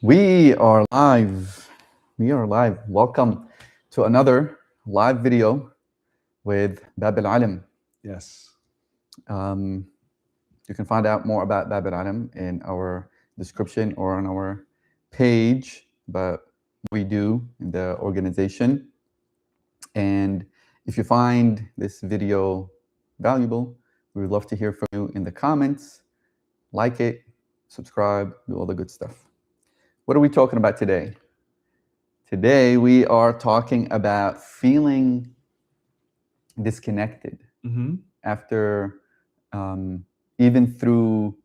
We are live. We are live. Welcome to another live video with Bab al Alim. Yes. Um, you can find out more about Bab al Alim in our description or on our page about what we do in the organization. And if you find this video valuable, we would love to hear from you in the comments. Like it, subscribe, do all the good stuff. What are we talking about today? Today, we are talking about feeling disconnected Mm-hmm. after, um, even through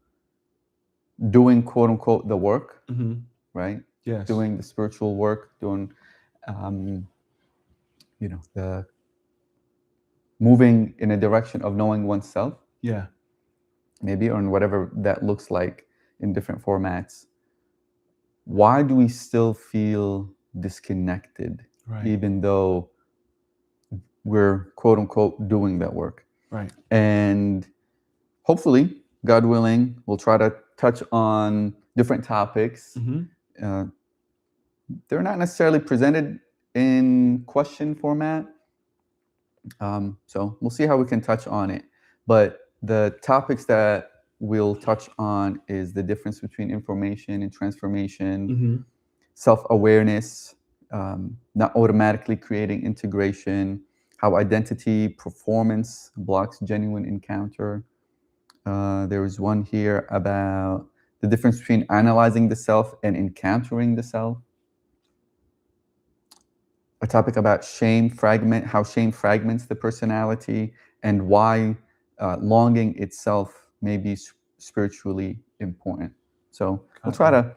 doing quote unquote the work, Mm-hmm. right? Yes. Doing the spiritual work, doing, the moving in a direction of knowing oneself, Yeah. maybe, or in whatever that looks like in different formats. Why do we still feel disconnected, Right. even though we're quote unquote doing that work? Right. And hopefully, God willing, we'll try to touch on different topics. Mm-hmm. Uh, they're not necessarily presented in question format. So we'll see how we can touch on it. But the topics that we'll touch on is the difference between information and transformation, Mm-hmm. self-awareness, not automatically creating integration, how identity performance blocks genuine encounter. There was one here about the difference between analyzing the self and encountering the self. A topic about how shame fragments the personality, and why longing itself may be spiritually important. So we'll try Copy. to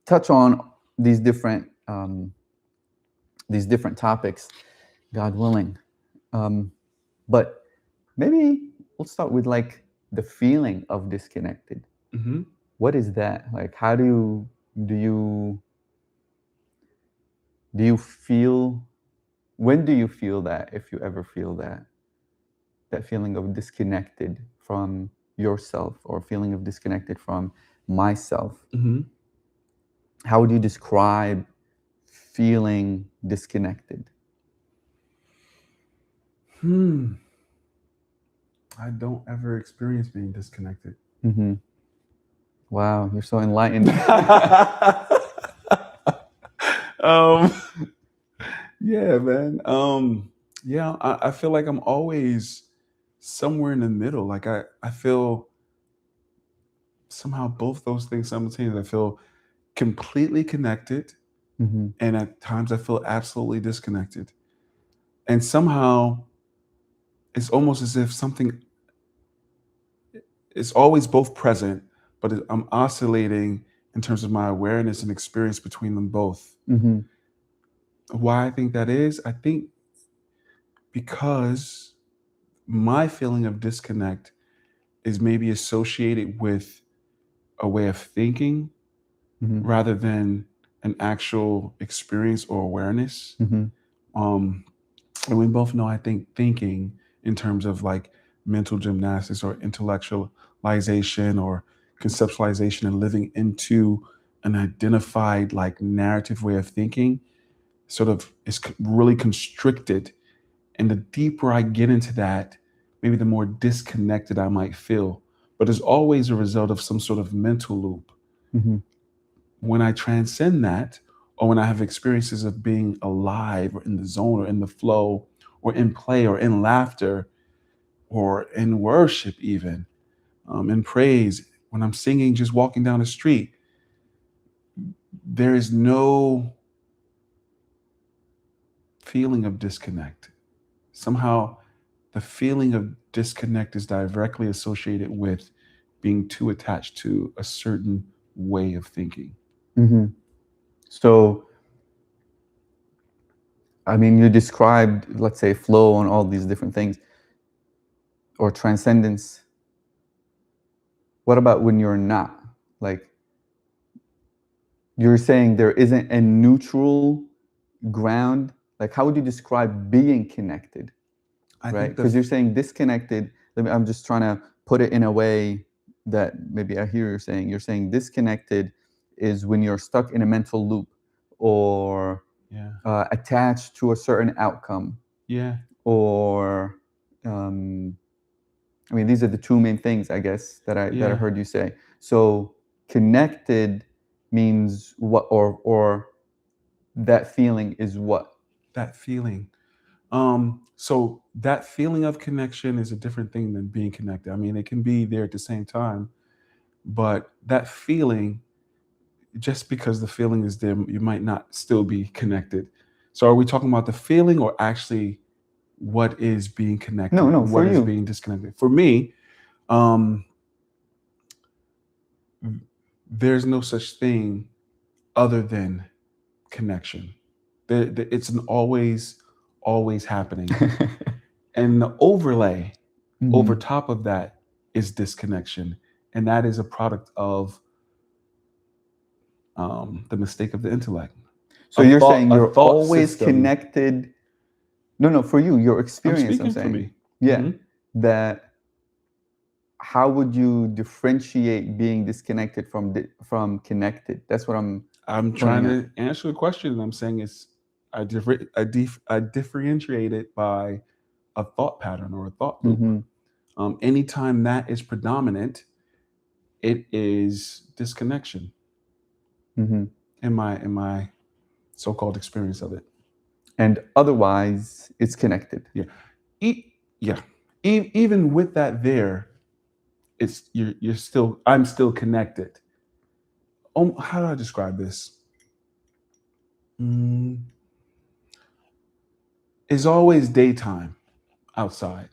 touch on these different topics, God willing. But maybe we'll start with like the feeling of disconnected. Mm-hmm. What is that? Like, how do you feel? When do you feel that, if you ever feel that feeling of disconnected from yourself, or feeling of disconnected from myself? Mm-hmm. How would you describe feeling disconnected? Hmm. I don't ever experience being disconnected. Hmm. Wow, you're so enlightened. um. Yeah, man. Yeah. I feel like I'm always somewhere in the middle. Like I feel somehow both those things simultaneously. I feel completely connected, Hmm. and at times I feel absolutely disconnected. And somehow it's almost as if something is always both present, but I'm oscillating in terms of my awareness and experience between them both. Hmm. Why I think that is, I think because my feeling of disconnect is maybe associated with a way of thinking Hmm. rather than an actual experience or awareness. Hmm. Um, and we both know, I think, thinking in terms of like mental gymnastics or intellectualization or conceptualization and living into an identified like narrative way of thinking sort of is really constricted. And the deeper I get into that, maybe the more disconnected I might feel. But it's always a result of some sort of mental loop. Hmm. When I transcend that, or when I have experiences of being alive or in the zone or in the flow or in play or in laughter or in worship, even in praise, when I'm singing, just walking down the street, there is no feeling of disconnect. Somehow, the feeling of disconnect is directly associated with being too attached to a certain way of thinking. Hmm. So, I mean, you described, let's say, flow and all these different things, or transcendence. What about when you're not? Like, you're saying there isn't a neutral ground. Like, how would you describe being connected, I right? think Because you're saying disconnected. I'm just trying to put it in a way that maybe I hear you're saying. You're saying disconnected is when you're stuck in a mental loop or Yeah. attached to a certain outcome, Yeah. or I mean, these are the two main things, I guess, that I Yeah. heard you say. So connected means what, or that feeling is what? That feeling. So that feeling of connection is a different thing than being connected. I mean, it can be there at the same time, but that feeling, just because the feeling is there, you might not still be connected. So are we talking about the feeling or actually what is being connected? No, for What is you. being disconnected? For me, um, there's no such thing other than connection. It's an always happening. And the overlay over Mhm. top of that is disconnection. And that is a product of the mistake of the intellect. So you're saying A you're thought always system. connected. No, for you, your I'm experience, I'm speaking for saying. me. Yeah. Mhm. That how would you differentiate being disconnected from connected? That's what I'm I'm pointing trying at. to answer the question, and I'm saying I differentiate it by a thought pattern or a thought loop. Mm-hmm. Anytime that is predominant, it is disconnection Mm-hmm. in my so-called experience of it. And otherwise, it's connected. Yeah, yeah. Even with that, it's you're still I'm still connected. How do I describe this? Mm, it's always daytime outside.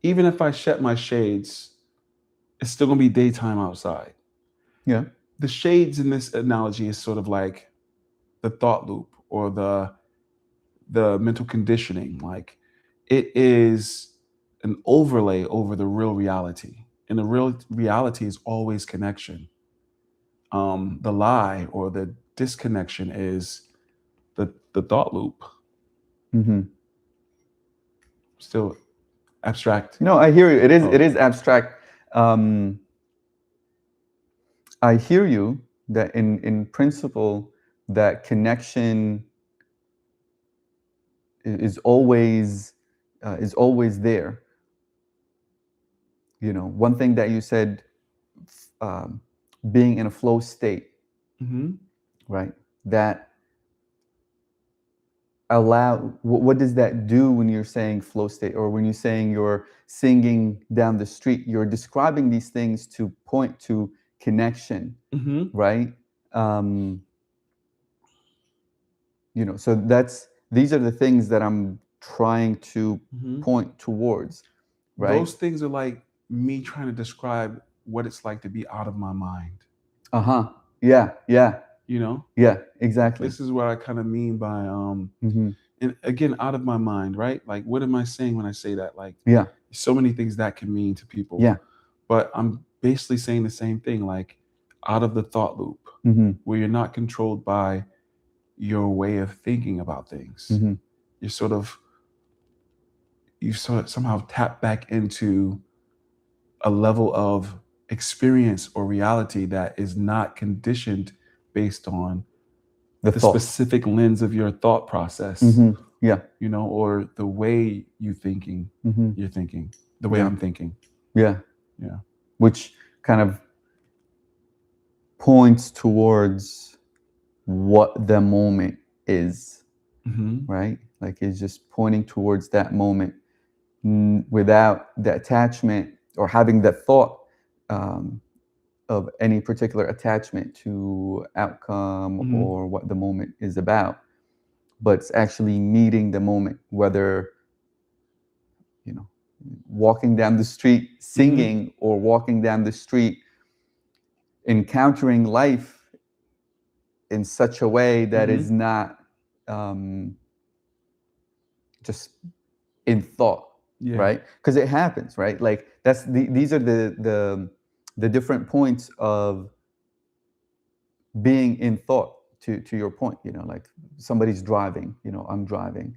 Even if I shut my shades, it's still gonna be daytime outside. Yeah. The shades in this analogy is sort of like the thought loop or the mental conditioning. Like it is an overlay over the real reality, and the real reality is always connection. The lie or the disconnection is the thought loop. Mm-hmm. Still abstract. No, I hear you. It is Oh, abstract. Um, I hear you that in principle that connection is always there. You know, one thing that you said, um, being in a flow state, mm-hmm. right? That what does that do when you're saying flow state, or when you're saying you're singing down the street? You're describing these things to point to connection, Mm-hmm. right? Um, you know, so these are the things that I'm trying to Mm-hmm. point towards, right? Those things are like me trying to describe what it's like to be out of my mind. Uh-huh. Yeah, yeah, You know, yeah, exactly. this is what I kind of mean by Mm-hmm. and again, out of my mind, right? Like, what am I saying when I say that? Like, Yeah, so many things that can mean to people, yeah. but I'm basically saying the same thing, like out of the thought loop, Mm-hmm. where you're not controlled by your way of thinking about things. Mm-hmm. You're you sort of somehow tap back into a level of experience or reality that is not conditioned based on The the thought. specific lens of your thought process, Mm-hmm. Yeah. you know, or the way Mm-hmm. you're thinking, the way Yeah. I'm thinking. Yeah. Yeah. Which kind of points towards what the moment is, Mm-hmm. right? Like it's just pointing towards that moment, without the attachment or having that thought, um, of any particular attachment to outcome Mm-hmm. or what the moment is about, but it's actually meeting the moment, whether, you know, walking down the street Mm-hmm. singing, or walking down the street encountering life in such a way that Mm-hmm. is not, um, just in thought, Yeah. right? Because it happens, right? Like these are the different points of being in thought. To your point, you know, like somebody's driving, you know, I'm driving,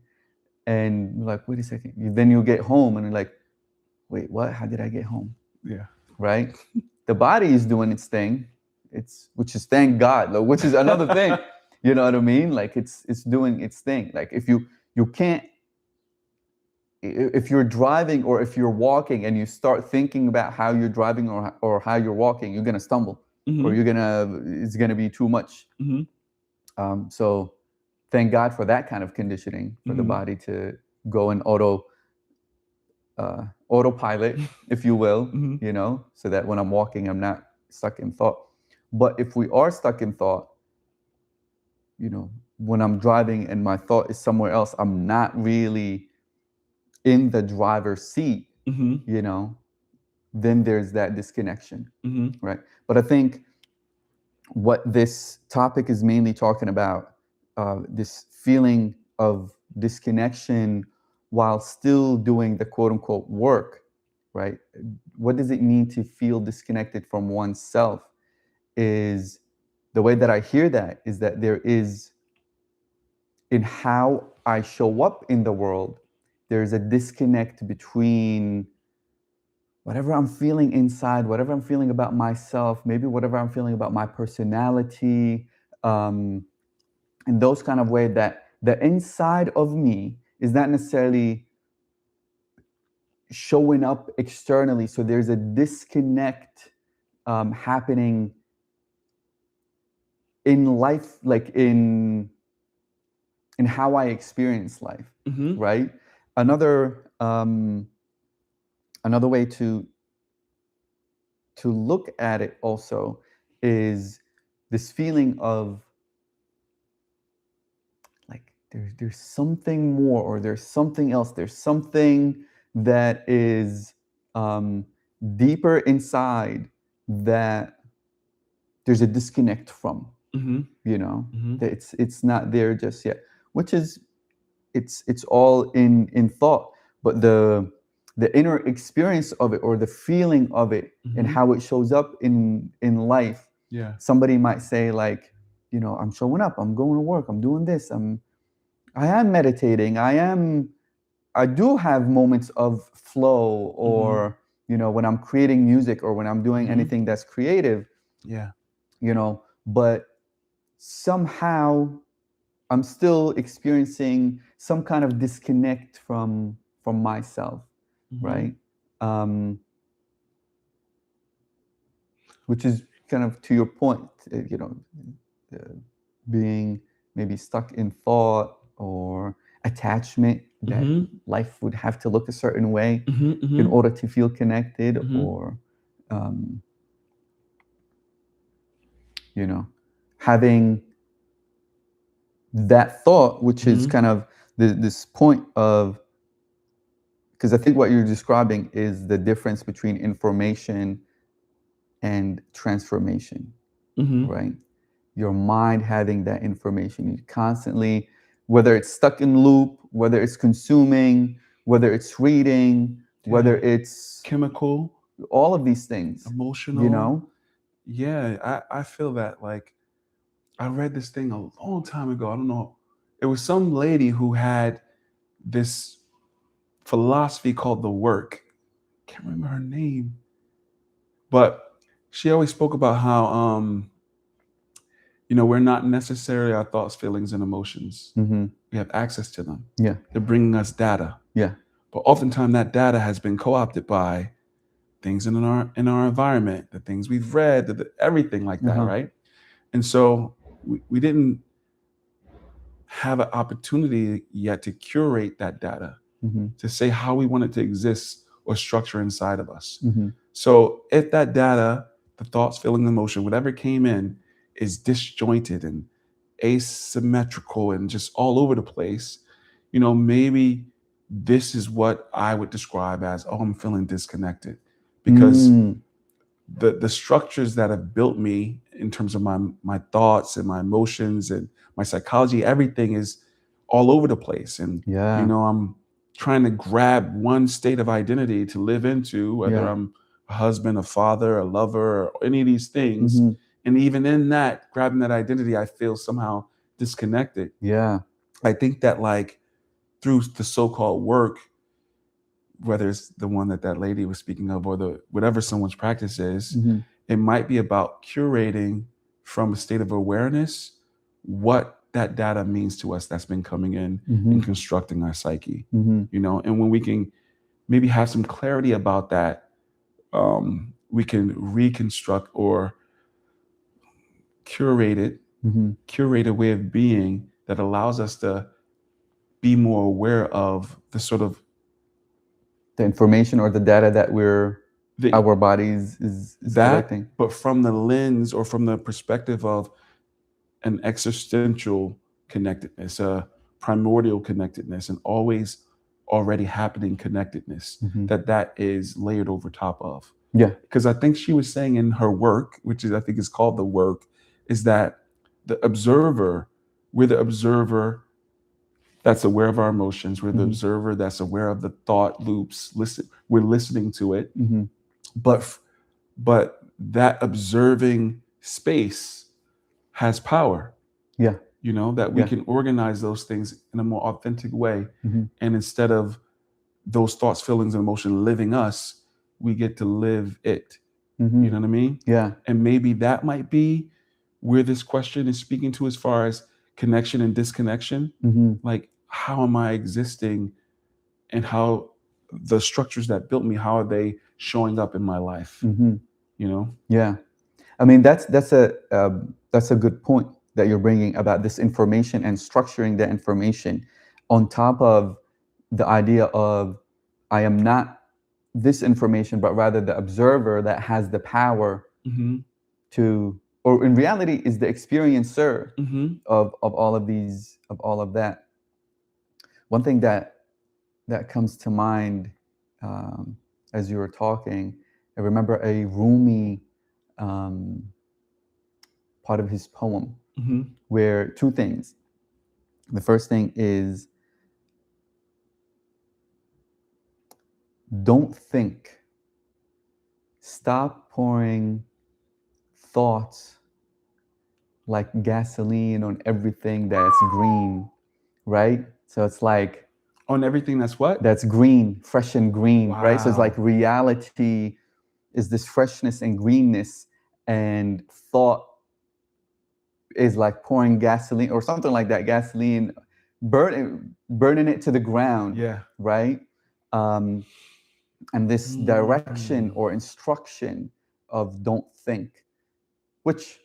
and you're like, wait a second. Then you get home and you're like, wait, what? How did I get home? Yeah. Right? The body is doing its thing. it's which is thank God, like, which is another thing. You know what I mean? Like it's doing its thing. Like if you can't, if you're driving or if you're walking and you start thinking about how you're driving or how you're walking, you're gonna stumble, or it's gonna be too much. So thank God for that kind of conditioning for the body to go in autopilot, if you will, you know, so that when I'm walking, I'm not stuck in thought. But if we are stuck in thought, you know, when I'm driving and my thought is somewhere else, I'm not really in the driver's seat, you know, then there's that disconnection, right? But I think what this topic is mainly talking about, this feeling of disconnection while still doing the quote unquote work, right? What does it mean to feel disconnected from oneself? Is the way that I hear that is that there is, in how I show up in the world, there's a disconnect between whatever I'm feeling inside, whatever I'm feeling about myself, maybe whatever I'm feeling about my personality, in those kind of ways, that the inside of me is not necessarily showing up externally. So there's a disconnect happening in life, like in how I experience life, right? Another way to look at it also is this feeling of like there's something more, or there's something else, there's something that is deeper inside that there's a disconnect from, you know, that it's not there just yet, which is it's all in thought, but the inner experience of it, or the feeling of it, and how it shows up in life. Somebody might say, like, you know, I'm showing up, I'm going to work, I'm doing this, I am meditating, I do have moments of flow, or you know, when I'm creating music, or when I'm doing anything that's creative, you know, but somehow I'm still experiencing some kind of disconnect from myself, right? Which is kind of to your point, you know, being maybe stuck in thought or attachment, that life would have to look a certain way in order to feel connected, or you know, having that thought, which is kind of this point of, because I think what you're describing is the difference between information and transformation, right? Your mind having that information, you constantly, whether it's stuck in loop, whether it's consuming, whether it's reading, whether it's chemical, all of these things, emotional, you know? I feel that. Like, I read this thing a long time ago. I don't know. It was some lady who had this philosophy called the work. Can't remember her name. But she always spoke about how, you know, we're not necessarily our thoughts, feelings, and emotions. We have access to them. Yeah. They're bringing us data. Yeah. But oftentimes that data has been co-opted by things in our environment, the things we've read, everything like that, right? And so we didn't have an opportunity yet to curate that data, to say how we want it to exist or structure inside of us. So if that data, the thoughts, feeling, emotion, whatever came in, is disjointed and asymmetrical and just all over the place, you know, maybe this is what I would describe as, oh, I'm feeling disconnected, because the structures that have built me in terms of my thoughts and my emotions and my psychology, everything is all over the place. And you know, I'm trying to grab one state of identity to live into, whether I'm a husband, a father, a lover, or any of these things. And even in that, grabbing that identity, I feel somehow disconnected. I think that, like, through the so-called work, whether it's the one that lady was speaking of, or the whatever someone's practice is, it might be about curating from a state of awareness what that data means to us that's been coming in and constructing our psyche. You know, and when we can maybe have some clarity about that, we can reconstruct or curate it, curate a way of being that allows us to be more aware of the sort of The information or the data that the, our bodies is that, collecting. but from the lens or from the perspective of an existential connectedness, a primordial connectedness, and always already happening connectedness that is layered over top of. Yeah. Because I think she was saying in her work, which is I think is called the work, is that the observer, we're the observer that's aware of our emotions. We're the observer that's aware of the thought loops. We're listening to it, but that observing space has power. Yeah. You know, that we can organize those things in a more authentic way, and instead of those thoughts, feelings, and emotion living us, we get to live it. You know what I mean? Yeah. And maybe that might be where this question is speaking to as far as connection and disconnection. Like, how am I existing, and how the structures that built me, how are they showing up in my life? You know? Yeah. I mean, that's a good point that you're bringing about this information and structuring the information on top of the idea of I am not this information, but rather the observer that has the power to, or in reality is the experiencer of all of these, of all of that. One thing that comes to mind as you were talking, I remember a Rumi part of his poem where two things. The first thing is, don't think. Stop pouring thoughts like gasoline on everything that's green, right? So it's like on everything that's what? That's green, fresh and green, right? So it's Wow. like reality is this freshness and greenness, and thought is like pouring gasoline or something like that, gasoline, burning it to the ground, Yeah. right? And this direction or instruction of don't think, which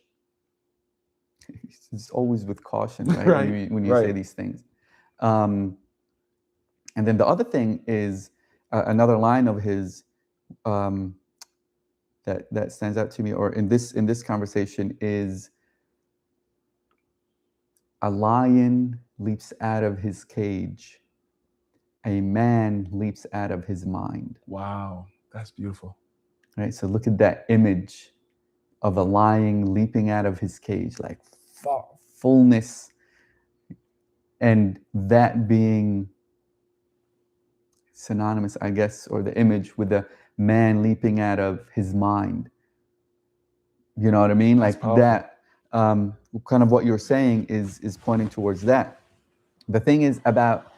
is always with caution, right? Right, When you say these things. And then the other thing is another line of his that stands out to me, or in this conversation, is a lion leaps out of his cage, a man leaps out of his mind. Wow, that's beautiful. Right? So look at that image of a lion leaping out of his cage, like fullness, and that being synonymous, I guess, or the image with the man leaping out of his mind. You know what I mean? That's like powerful. That kind of what you're saying is pointing towards that. The thing is about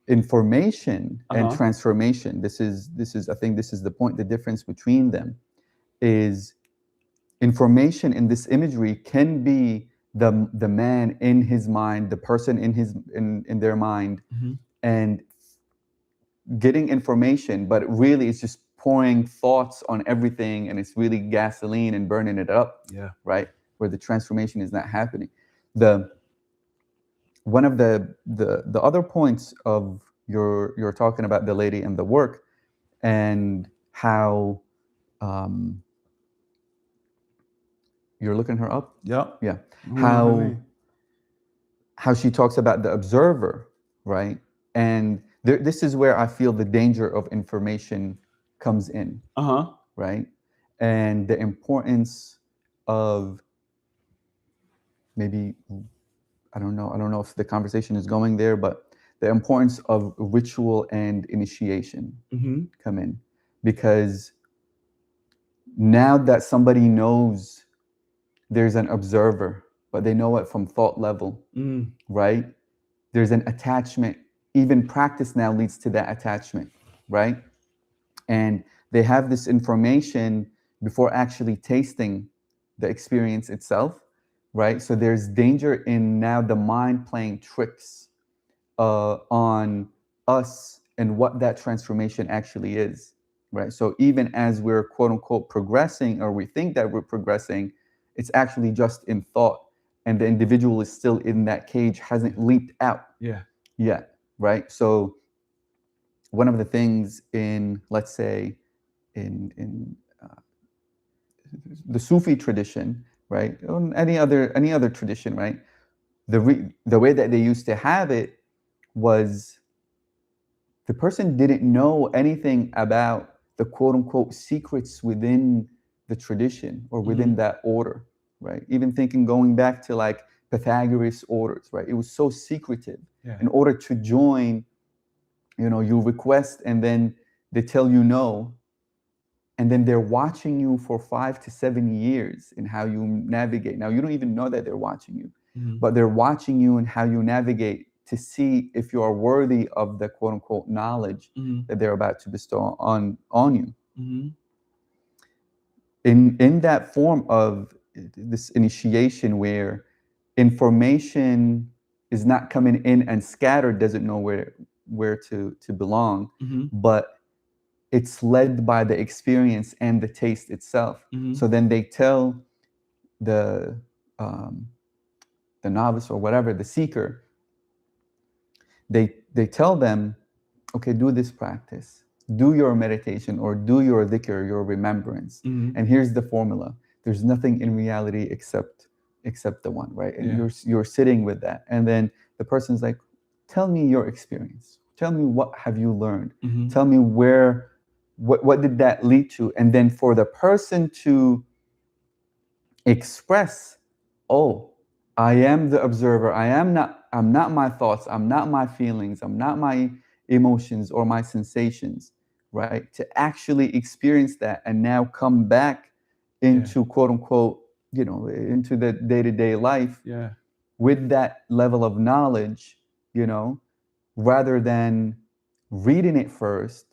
information and transformation. This is I think this is the point. The difference between them is information in this imagery can be the man in his mind, the person in their mind, and getting information, but really it's just pouring thoughts on everything, and it's really gasoline and burning it up. Yeah. Right? Where the transformation is not happening. One of the other points of you're talking about the lady and the work, and how you're looking her up. Yep. Yeah. How she talks about the observer, right? And this is where I feel the danger of information comes in. Right? And the importance of, maybe, I don't know if the conversation is going there, but the importance of ritual and initiation come in. Because now that somebody knows there's an observer, but they know it from thought level, right? There's an attachment. Even practice now leads to that attachment, right? And they have this information before actually tasting the experience itself, right? So there's danger in now the mind playing tricks on us and what that transformation actually is, right? So even as we're quote unquote progressing, or we think that we're progressing, it's actually just in thought, and the individual is still in that cage, hasn't leaped out Yeah. yet, right? So one of the things in, let's say, in the Sufi tradition, right, or any other tradition, right, the way that they used to have it was the person didn't know anything about the quote unquote secrets within the tradition or within that order, right? Even thinking going back to like Pythagoras orders, right? It was so secretive. Yeah. In order to join, you request and then they tell you no. And then they're watching you for 5 to 7 years in how you navigate. Now, you don't even know that they're watching you, but they're watching you and how you navigate to see if you are worthy of the quote unquote knowledge that they're about to bestow on you. In that form of this initiation where information is not coming in and scattered, doesn't know where to belong, but it's led by the experience and the taste itself. So then they tell the novice or whatever, the seeker, they tell them, okay, do this practice, do your meditation, or do your dhikr, your remembrance, and here's the formula. There's nothing in reality except the one, right? And you're sitting with that, and then the person's like, tell me your experience. Tell me, what have you learned? Tell me what did that lead to? And then for the person to express, oh, I am the observer. I'm not my thoughts. I'm not my feelings. I'm not my emotions or my sensations, right? To actually experience that and now come back into quote unquote, into the day-to-day life with that level of knowledge, rather than reading it first,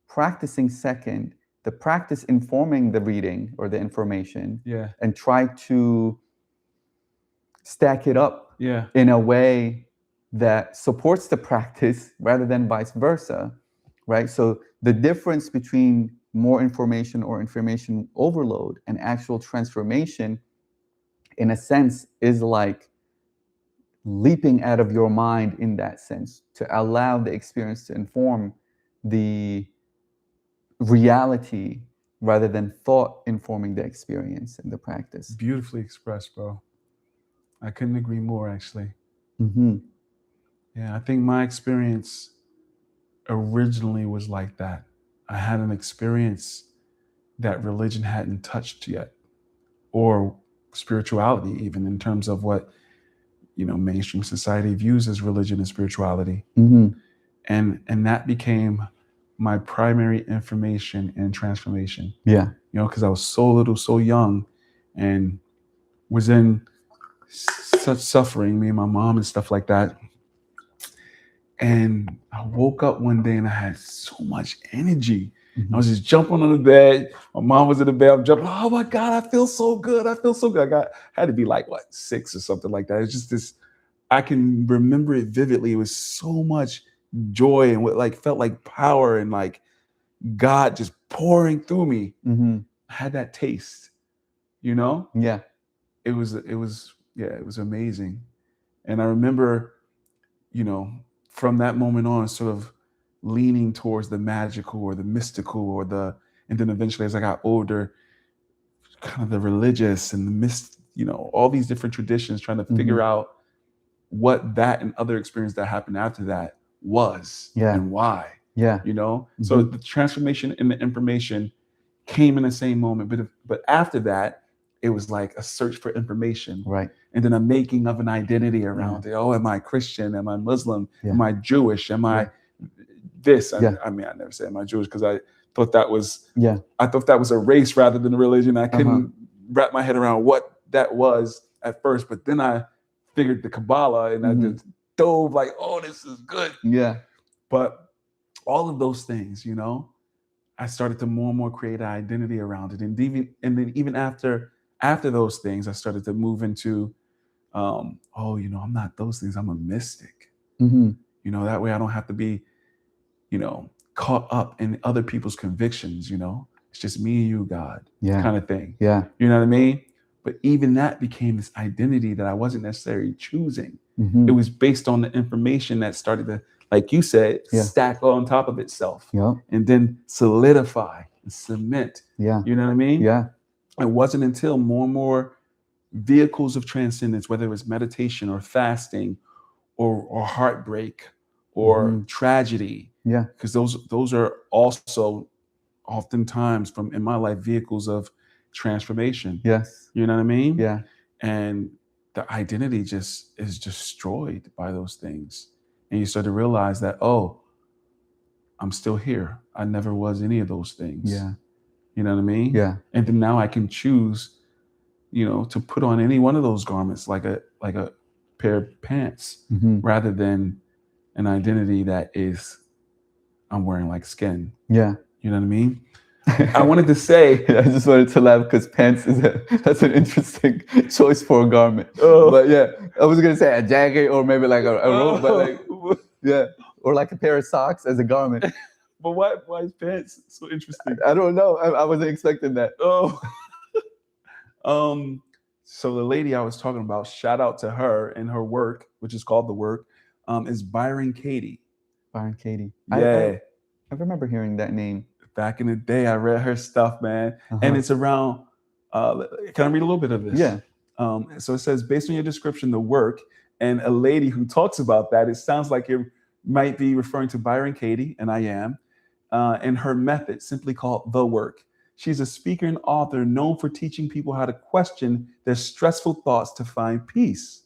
practicing second, the practice informing the reading or the information, and try to stack it up in a way that supports the practice rather than vice versa, right? So the difference between more information or information overload and actual transformation, in a sense, is like leaping out of your mind in that sense, to allow the experience to inform the reality rather than thought informing the experience and the practice. Beautifully expressed, bro. I couldn't agree more, actually. Yeah, I think my experience originally was like that. I had an experience that religion hadn't touched yet, or spirituality, even in terms of what mainstream society views as religion and spirituality. And that became my primary information and transformation. Because I was so little, so young, and was in such suffering, me and my mom and stuff like that. And I woke up one day and I had so much energy. I was just jumping on the bed. My mom was in the bed. I'm jumping. Oh my God, I feel so good. I feel so good. I had to be like, 6 or something like that. It's just this, I can remember it vividly. It was so much joy and what felt like power and like God just pouring through me. I had that taste, It was amazing. And I remember, from that moment on, sort of leaning towards the magical or the mystical and then eventually as I got older, kind of the religious and the all these different traditions, trying to figure out what that and other experience that happened after that was and why. So the transformation in the information came in the same moment, but after that, it was like a search for information, right? And then a making of an identity around it. Oh, am I Christian? Am I Muslim? Am I Jewish? Am I this? I mean, I never say am I Jewish because I thought that was I thought that was a race rather than a religion. I couldn't wrap my head around what that was at first, but then I figured the Kabbalah and I just dove like, oh, this is good. Yeah. But all of those things, I started to more and more create an identity around it. And then even after those things, I started to move into, oh, I'm not those things. I'm a mystic. Mm-hmm. That way I don't have to be, caught up in other people's convictions. It's just me and you, God, Yeah. kind of thing. Yeah. You know what I mean? But even that became this identity that I wasn't necessarily choosing. Mm-hmm. It was based on the information that started to, like you said, Yeah. stack on top of itself, Yeah. and then solidify and cement. Yeah. You know what I mean? Yeah. It wasn't until more and more vehicles of transcendence, whether it was meditation or fasting or heartbreak or Mm-hmm. tragedy, Yeah. because those are also oftentimes from in my life vehicles of transformation. Yes. You know what I mean? Yeah. And the identity just is destroyed by those things. And you start to realize that, oh, I'm still here. I never was any of those things. Yeah. You know what I mean? Yeah. And then now I can choose, to put on any one of those garments like a pair of pants, Mm-hmm. rather than an identity that is I'm wearing like skin. Yeah. You know what I mean? I wanted to say, I just wanted to laugh because pants that's an interesting choice for a garment. oh, But yeah, I was gonna say a jacket or maybe like a robe, but like yeah, or like a pair of socks as a garment. But why is pants so interesting? I don't know. I wasn't expecting that. Oh, so the lady I was talking about, shout out to her and her work, which is called The Work, is Byron Katie. Byron Katie. Yeah. I remember hearing that name. Back in the day, I read her stuff, man. And it's around, can I read a little bit of this? Yeah. So it says, based on your description, The Work, and a lady who talks about that, it sounds like it might be referring to Byron Katie, and I am, and her method, simply called The Work. She's a speaker and author known for teaching people how to question their stressful thoughts to find peace.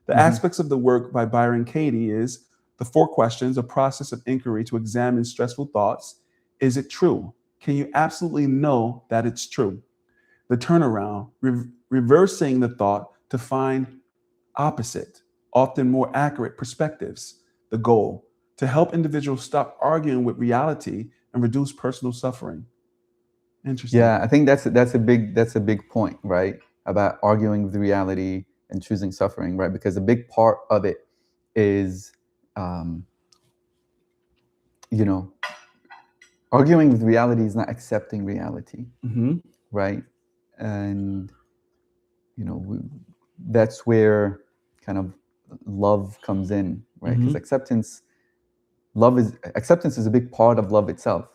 The aspects of The Work by Byron Katie is the 4 questions, a process of inquiry to examine stressful thoughts. Is it true? Can you absolutely know that it's true? The turnaround, reversing the thought to find opposite, often more accurate perspectives. The goal, to help individuals stop arguing with reality and reduce personal suffering. Interesting. Yeah, I think that's a big point, right? About arguing with reality and choosing suffering, right? Because a big part of it is, arguing with reality is not accepting reality, right? And that's where kind of love comes in, right? Because acceptance is a big part of love itself,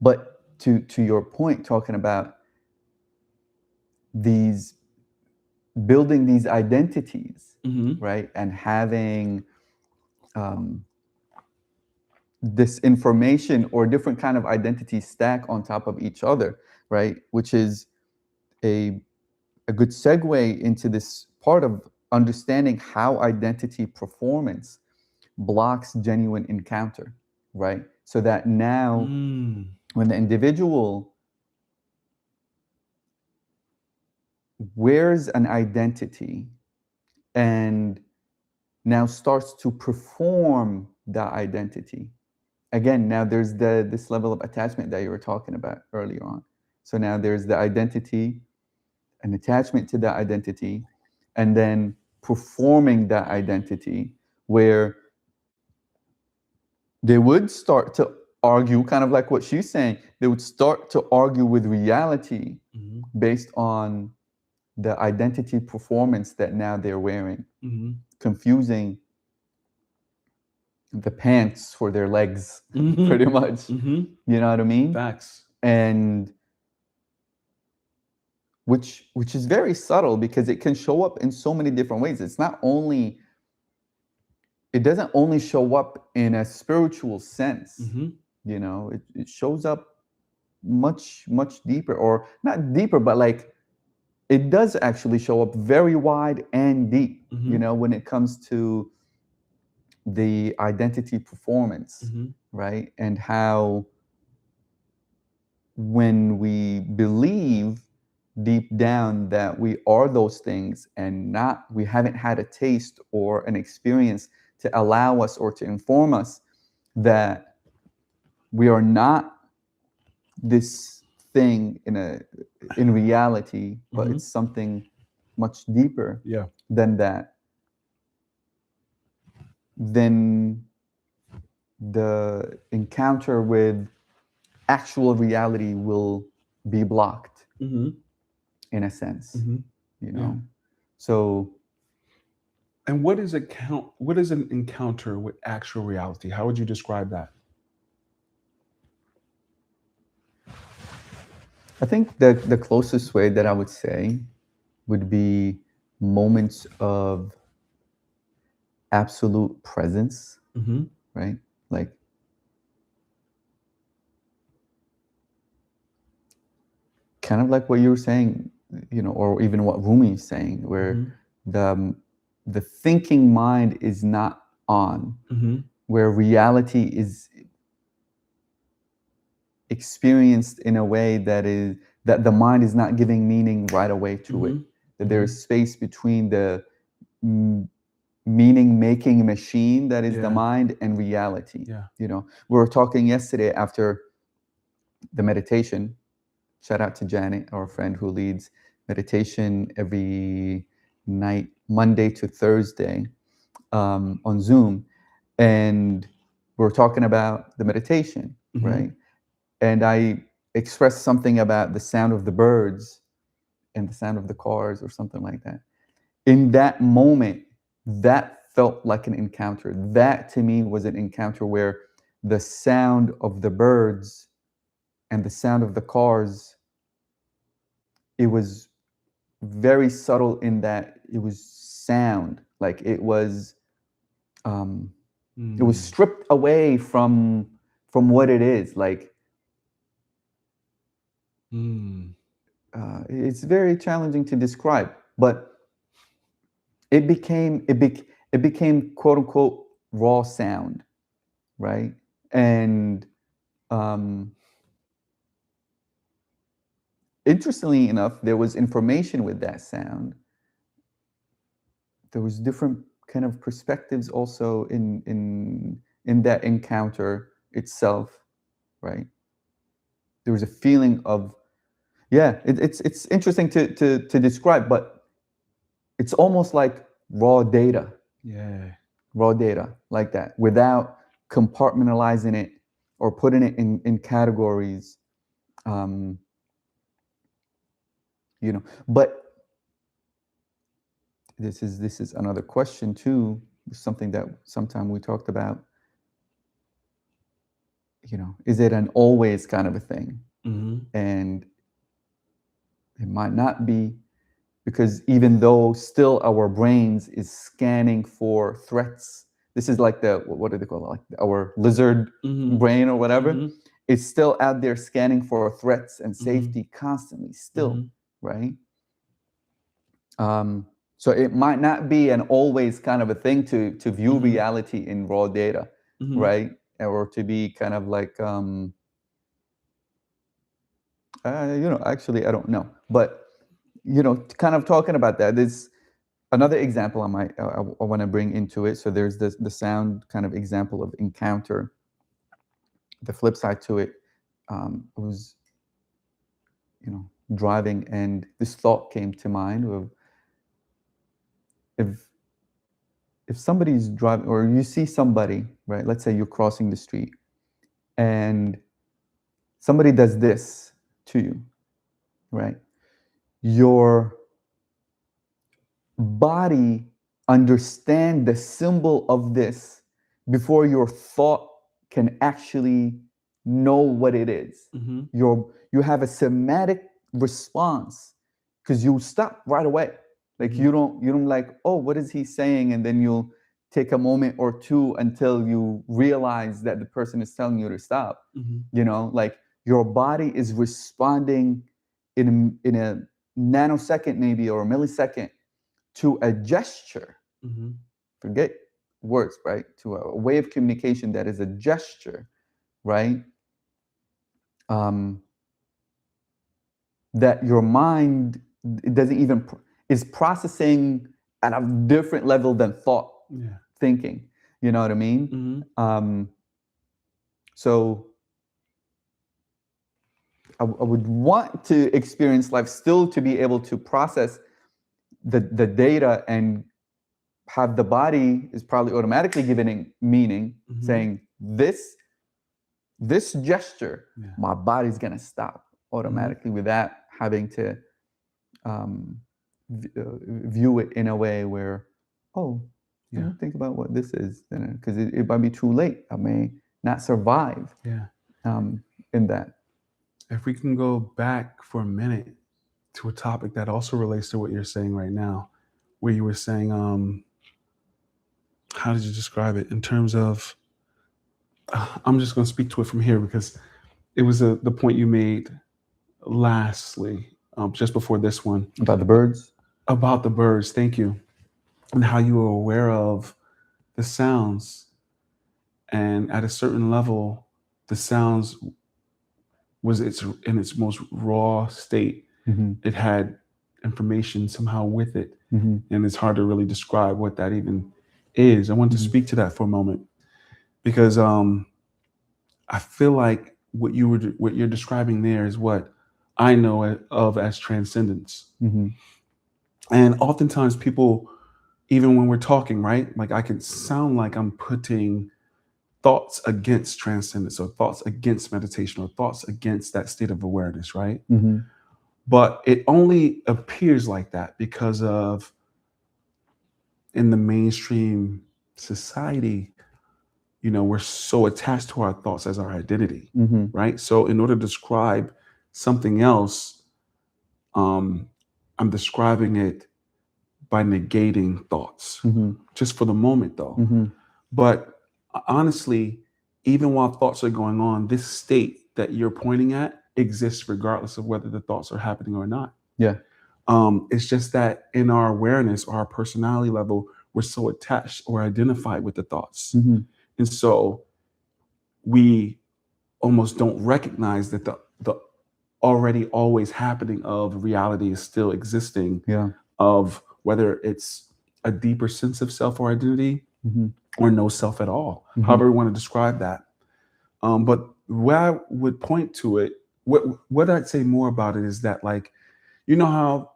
but to your point, talking about these building these identities, right, and having this information or different kind of identities stack on top of each other, right, which is a good segue into this part of understanding how identity performance blocks genuine encounter, right? So that now when the individual wears an identity and now starts to perform that identity, again, now there's this level of attachment that you were talking about earlier on. So now there's the identity, an attachment to that identity, and then performing that identity, where they would start to argue, kind of like what she's saying, they would start to argue with reality based on the identity performance that now they're wearing, confusing the pants for their legs, pretty much. You know what I mean? Facts. And which is very subtle, because it can show up in so many different ways. It doesn't only show up in a spiritual sense. It shows up much deeper, or not deeper, but like it does actually show up very wide and deep, when it comes to the identity performance, right? And how when we believe deep down that we are those things, and we haven't had a taste or an experience to allow us or to inform us that we are not this thing in reality, but it's something much deeper Yeah. than that, then the encounter with actual reality will be blocked in a sense, you know. So And what is an encounter with actual reality? How would you describe that? I think that the closest way that I would say would be moments of absolute presence, right? Like kind of like what you were saying, you know, or even what Rumi is saying, where the the thinking mind is not on, where reality is experienced in a way that the mind is not giving meaning right away to it. That there's space between the meaning making machine that is the mind and reality. Yeah. You know, we were talking yesterday after the meditation. Shout out to Janet, our friend who leads meditation every night, Monday to Thursday, on Zoom. And we're talking about the meditation, right? And I expressed something about the sound of the birds and the sound of the cars or something like that. In that moment, that felt like an encounter. That to me was an encounter where the sound of the birds and the sound of the cars, it was very subtle in that it was sound. Like it was stripped away from what it is. Like it's very challenging to describe, but it became quote unquote raw sound, right? And interestingly enough, there was information with that sound. There was different kind of perspectives also in that encounter itself, right? There was a feeling of it's interesting to describe, but it's almost like raw data. Yeah. Raw data like that without compartmentalizing it or putting it in categories. You know, but this is another question too, something that sometime we talked about. You know, is it an always kind of a thing? And it might not be, because even though still our brains is scanning for threats, this is like the, what do they call it, like our lizard brain or whatever, it's still out there scanning for threats and safety constantly still, right? So it might not be an always kind of a thing to view reality in raw data, right? Or to be kind of like you know, actually I don't know, but you know, kind of talking about that, there's another example I want to bring into it. So there's the sound kind of example of encounter. The flip side to it, was, you know, driving, and this thought came to mind of if somebody's driving or you see somebody, right? Let's say you're crossing the street and somebody does this to you, right? Your body understand the symbol of this before your thought can actually know what it is. You have a somatic response because you stop right away. Like you don't like, oh, what is he saying? And then you'll take a moment or two until you realize that the person is telling you to stop. You know, like your body is responding in a nanosecond maybe or a millisecond to a gesture. Forget words, right? To a way of communication that is a gesture, right? That your mind, it doesn't even is processing at a different level than thought, thinking. You know what I mean? So I would want to experience life still to be able to process the data and have the body is probably automatically giving meaning, saying this gesture, my body's gonna stop automatically without having to view it in a way where, oh, let me think about what this is, because it might be too late. I may not survive in that. If we can go back for a minute to a topic that also relates to what you're saying right now, where you were saying, how did you describe it in terms of, I'm just going to speak to it from here because it was the point you made lastly, just before this one. About the birds? About the birds, thank you. And how you were aware of the sounds. And at a certain level, the sounds was in its most raw state. It had information somehow with it. And it's hard to really describe what that even is. I want to speak to that for a moment because I feel like what you're describing there is what I know of as transcendence. And oftentimes people, even when we're talking, right, like I can sound like I'm putting thoughts against transcendence or thoughts against meditation or thoughts against that state of awareness, right? But it only appears like that because of, in the mainstream society, you know, we're so attached to our thoughts as our identity, right? So in order to describe something else, I'm describing it by negating thoughts, just for the moment though. But honestly, even while thoughts are going on, this state that you're pointing at exists regardless of whether the thoughts are happening or not. Yeah. It's just that in our awareness or our personality level, we're so attached or identified with the thoughts. And so we almost don't recognize that the already always happening of reality is still existing, of whether it's a deeper sense of self or identity or no self at all, however we want to describe that. But where I would point to it, what I'd say more about it is that, like, you know how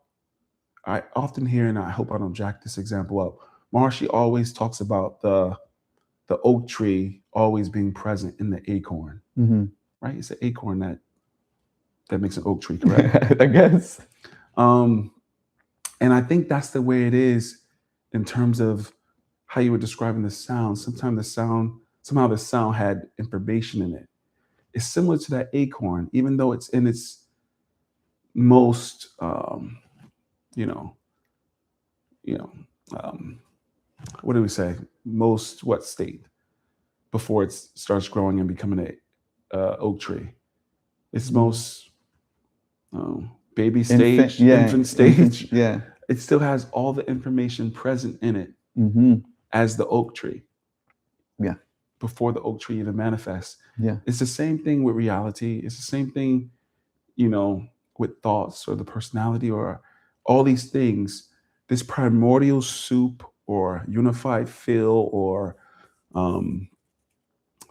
I often hear, and I hope I don't jack this example up, Maharishi always talks about the oak tree always being present in the acorn, right? It's the acorn that makes an oak tree, correct? I guess. And I think that's the way it is in terms of how you were describing the sound. Somehow the sound had information in it. It's similar to that acorn, even though it's in its most, what do we say? Most what state before it starts growing and becoming a oak tree? Its most baby stage, infant stage. It still has all the information present in it as the oak tree. Before the oak tree even manifests. It's the same thing with reality. It's the same thing, with thoughts or the personality or all these things. This primordial soup or unified fill or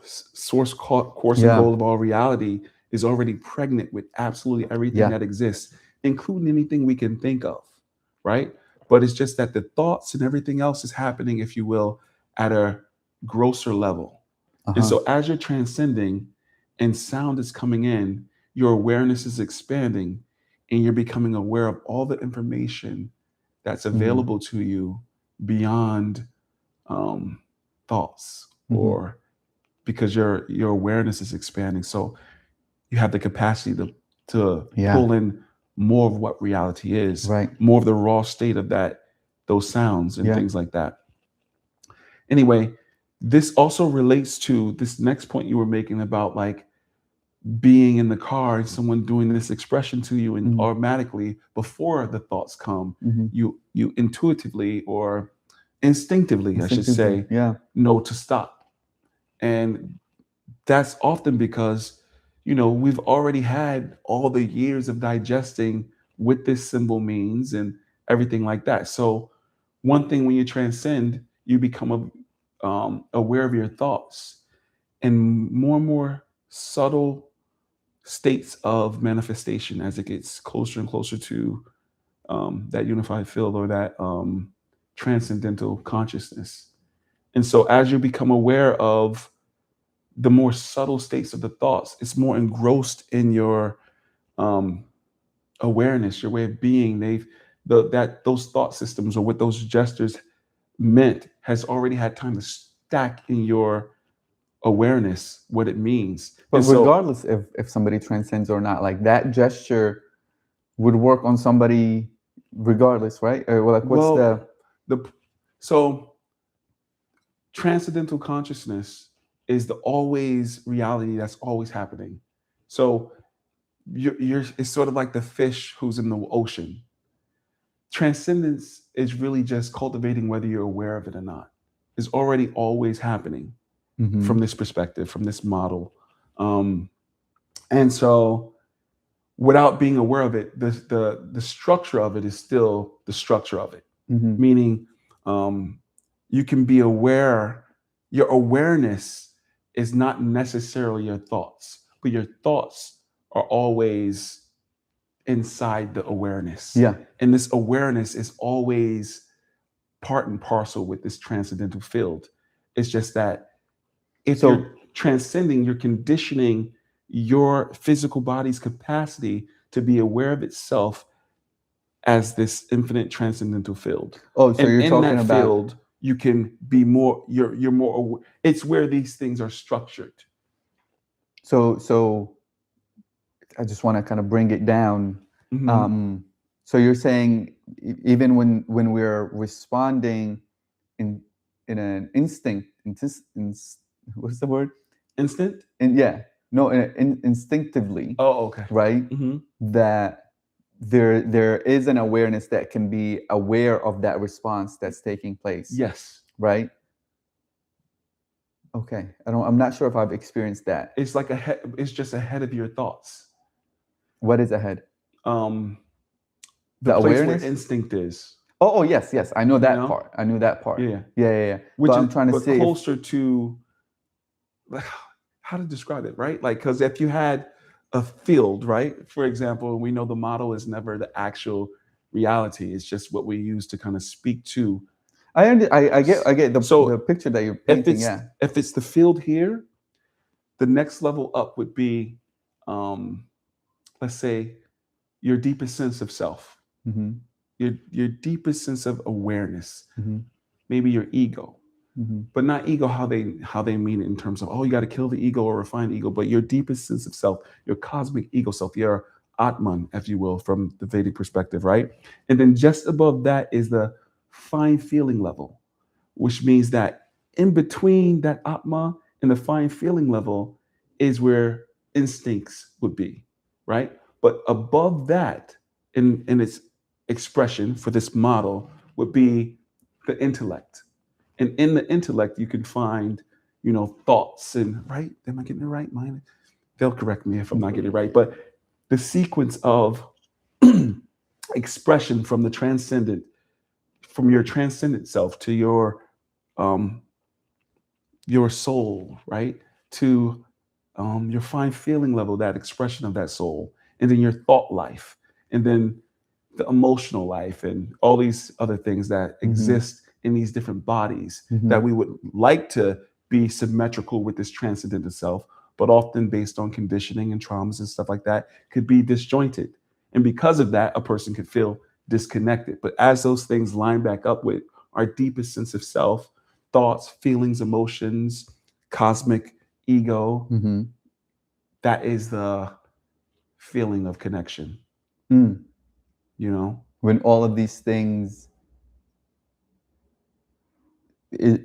source, course, and goal of all reality is already pregnant with absolutely everything that exists, including anything we can think of, right? But it's just that the thoughts and everything else is happening, if you will, at a grosser level. And so as you're transcending and sound is coming in, your awareness is expanding and you're becoming aware of all the information that's available to you beyond thoughts, or because your awareness is expanding. So you have the capacity to pull in more of what reality is, more of the raw state of those sounds and things like that. Anyway, this also relates to this next point you were making about, like, being in the car and someone doing this expression to you, and automatically, before the thoughts come, you intuitively or instinctively, I should say, know to stop. And that's often because, we've already had all the years of digesting what this symbol means and everything like that. So one thing, when you transcend, you become aware of your thoughts, and more subtle states of manifestation as it gets closer and closer to that unified field or that transcendental consciousness. And so as you become aware of the more subtle states of the thoughts, it's more engrossed in your um, awareness, your way of being. That those thought systems or what those gestures meant has already had time to stack in your awareness what it means. But And so, regardless if somebody transcends or not, like that gesture would work on somebody regardless, right? Or like, what's well, the the so transcendental consciousness is the always reality that's always happening. So you're it's sort of like the fish who's in the ocean. Transcendence is really just cultivating whether you're aware of it or not. It's already always happening from Mhm. this perspective, from this model. Um, and so without being aware of it, the structure of it is still the structure of it. Mhm. Meaning, um, you can be aware. Your awareness is not necessarily your thoughts, but your thoughts are always inside the awareness, Yeah. and this awareness is always part and parcel with this transcendental field. It's just that if So you're transcending, you're conditioning your physical body's capacity to be aware of itself as this infinite transcendental field. oh, so And you're in talking that about field, you can be more, you're more, it's where these things are structured. so I just want to kind of bring it down. Mm-hmm. Um, so you're saying even when we're responding in an instinct, what's the word? Instant? And yeah, no, instinctively, Oh, okay. right? Mm-hmm. That there is an awareness that can be aware of that response that's taking place, Yes. right? Okay, I'm not sure if I've experienced that. It's like it's just ahead of your thoughts. What is ahead? Um, the The place where awareness? instinct is, Oh, yes, I know you that know? part. I knew that part. Yeah. Yeah. Which But is, I'm trying to but see if closer to, like, how to describe it, right? Like, because if you had a field, right? For example, we know the model is never the actual reality. It's just what we use to kind of speak to. I get the So picture that you're if painting. it's Yeah. if it's the field here, the next level up would be, um, let's say, your deepest sense of self, Mm-hmm. your deepest sense of awareness, Mm-hmm. maybe your ego, Mm-hmm. but not ego how they mean it in terms of, oh, you got to kill the ego or refine the ego, but your deepest sense of self, your cosmic ego self, your Atman, if you will, from the Vedic perspective, right? And then just above that is the fine feeling level, which means that in between that Atma and the fine feeling level is where instincts would be, right? But above that, in its expression for this model, would be the intellect. And in the intellect, you can find, thoughts and, right? Am I getting it right? Mine. They'll correct me if I'm not getting it right. But the sequence of expression from the transcendent, from your transcendent self to um, your soul, right? To your fine feeling level, that expression of that soul, and then your thought life, and then the emotional life, and all these other things that Mm-hmm. exist in these different bodies Mm-hmm. that we would like to be symmetrical with this transcendental self, but often based on conditioning and traumas and stuff like that, could be disjointed. And because of that, a person could feel disconnected. But as those things line back up with our deepest sense of self, thoughts, feelings, emotions, cosmic ego, Mm-hmm. that is the feeling of connection, Mm. you know? When all of these things,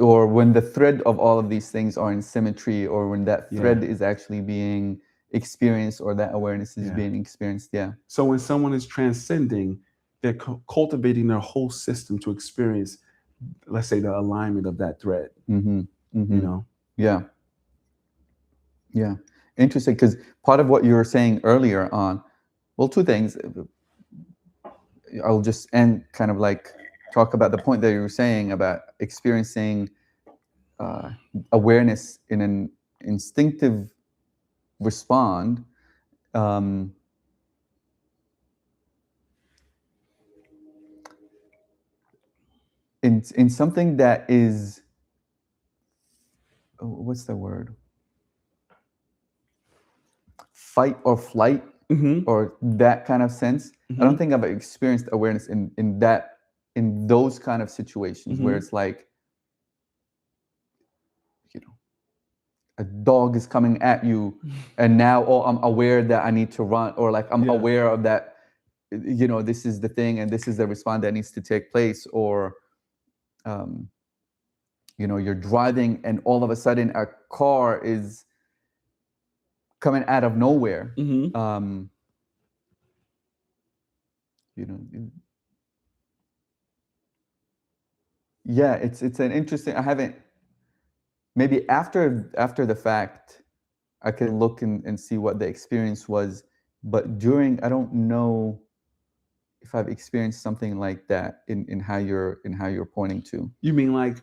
or when the thread of all of these things are in symmetry, or when that Yeah. thread is actually being experienced, or that awareness is Yeah. being experienced. Yeah. So when someone is transcending, they're cultivating their whole system to experience, let's say, the alignment of that thread, Mm-hmm. you Mm-hmm. know? Yeah. Yeah. Interesting, because part of what you were saying earlier on, well, two things. I'll just end kind of like talk about the point that you were saying about experiencing awareness in an instinctive respond, um, in something that is, what's the word, fight or flight, Mm-hmm. or that kind of sense. I don't think I've experienced awareness in those kind of situations where it's like, you know, a dog is coming at you, and now, oh, I'm aware that I need to run, or like I'm aware of that, you know, this is the thing and this is the response that needs to take place. Or you know, you're driving and all of a sudden a car is coming out of nowhere. You know, yeah, it's an interesting. I haven't, maybe after the fact I can look and see what the experience was, but during, I don't know if I've experienced something like that in how you're pointing to. You mean like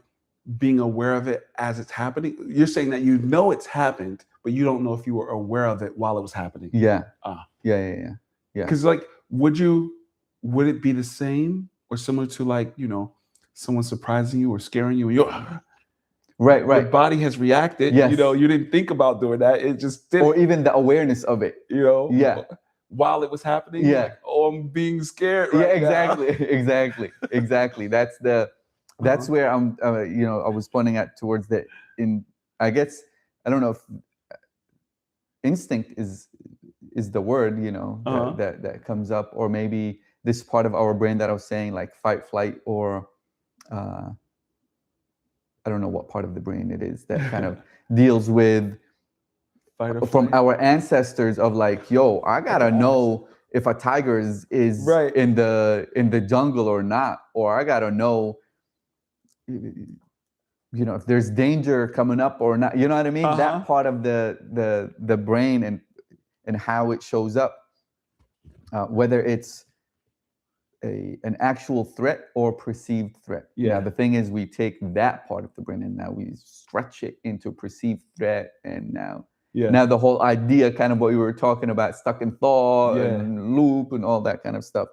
being aware of it as it's happening? You're saying that you know it's happened, but you don't know if you were aware of it while it was happening. Yeah. Ah. Yeah. Because like, would it be the same or similar to, like, you know, someone surprising you or scaring you, and you're Right. your body has reacted. Yes. You know, you didn't think about doing that. It just did. Or even the awareness of it. You know. Yeah. While it was happening. Yeah. Like, oh, I'm being scared. Yeah. Right Exactly. now. Exactly. That's where I'm. You know, I was pointing at towards the in. I guess I don't know if instinct is the word. You know, that comes up, or maybe this part of our brain that I was saying, like fight, flight, or I don't know what part of the brain it is that kind of deals with from our ancestors of like, yo, I gotta know if a tiger is Right. in the jungle or not, or I gotta know, you know, if there's danger coming up or not. You know what I mean? That part of the brain and how it shows up, whether it's an actual threat or perceived threat. Yeah. Now the thing is, we take that part of the brain and now we stretch it into perceived threat, and now the whole idea, kind of what we were talking about, stuck in thought and loop and all that kind of stuff.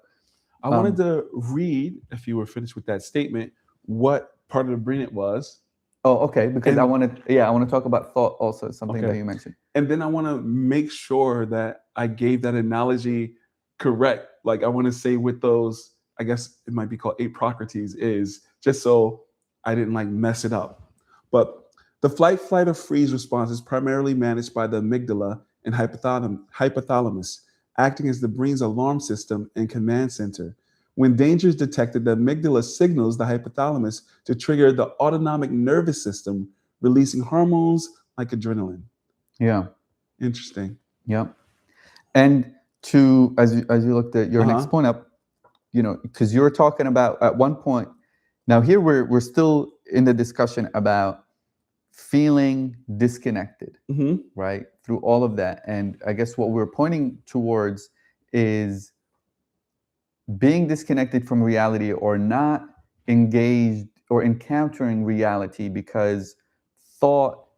I wanted to read, if you were finished with that statement, what part of the brain it was. Oh, okay. Because I want to talk about thought also, something that you mentioned. And then I want to make sure that I gave that analogy correct. Like, I want to say with those, I guess it might be called 8 Procrates, is just so I didn't like mess it up. But the flight, or freeze response is primarily managed by the amygdala and hypothalamus, acting as the brain's alarm system and command center. When danger is detected, the amygdala signals the hypothalamus to trigger the autonomic nervous system, releasing hormones like adrenaline. Yeah. Interesting. Yeah. And as you looked at your next point up, you know, because you were talking about at one point. Now here we're still in the discussion about feeling disconnected, right? Through all of that. And I guess what we're pointing towards is being disconnected from reality, or not engaged or encountering reality, because thought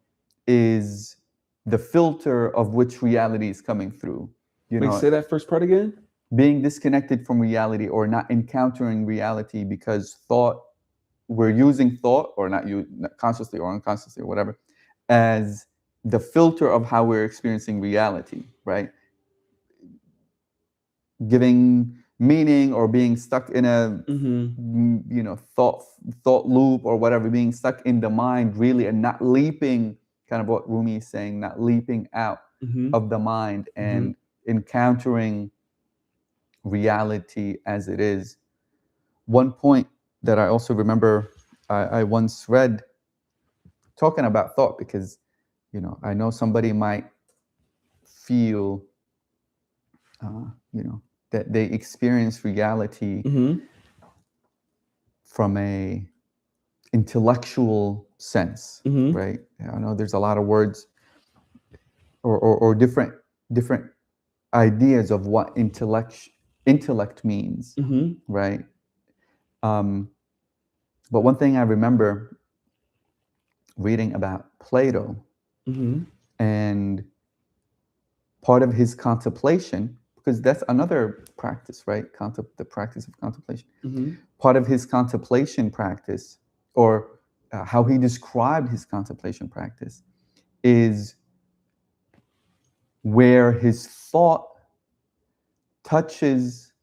is the filter of which reality is coming through. You know, say that first part again. Being disconnected from reality or not encountering reality because we're using thought, or not consciously or unconsciously or whatever, as the filter of how we're experiencing reality, right? Giving meaning, or being stuck in a you know, thought loop or whatever, being stuck in the mind really, and not leaping, kind of what Rumi is saying, not leaping out of the mind and encountering reality as it is. One point that I also remember I once read talking about thought, because, you know, I know somebody might feel, you know, that they experience reality from a intellectual sense, right? I know there's a lot of words or different ideas of what intellect means, right? But one thing I remember reading about Plato, and part of his contemplation, because that's another practice, right? The practice of contemplation. Mm-hmm. Part of his contemplation practice, or how he described his contemplation practice, is where his thought touches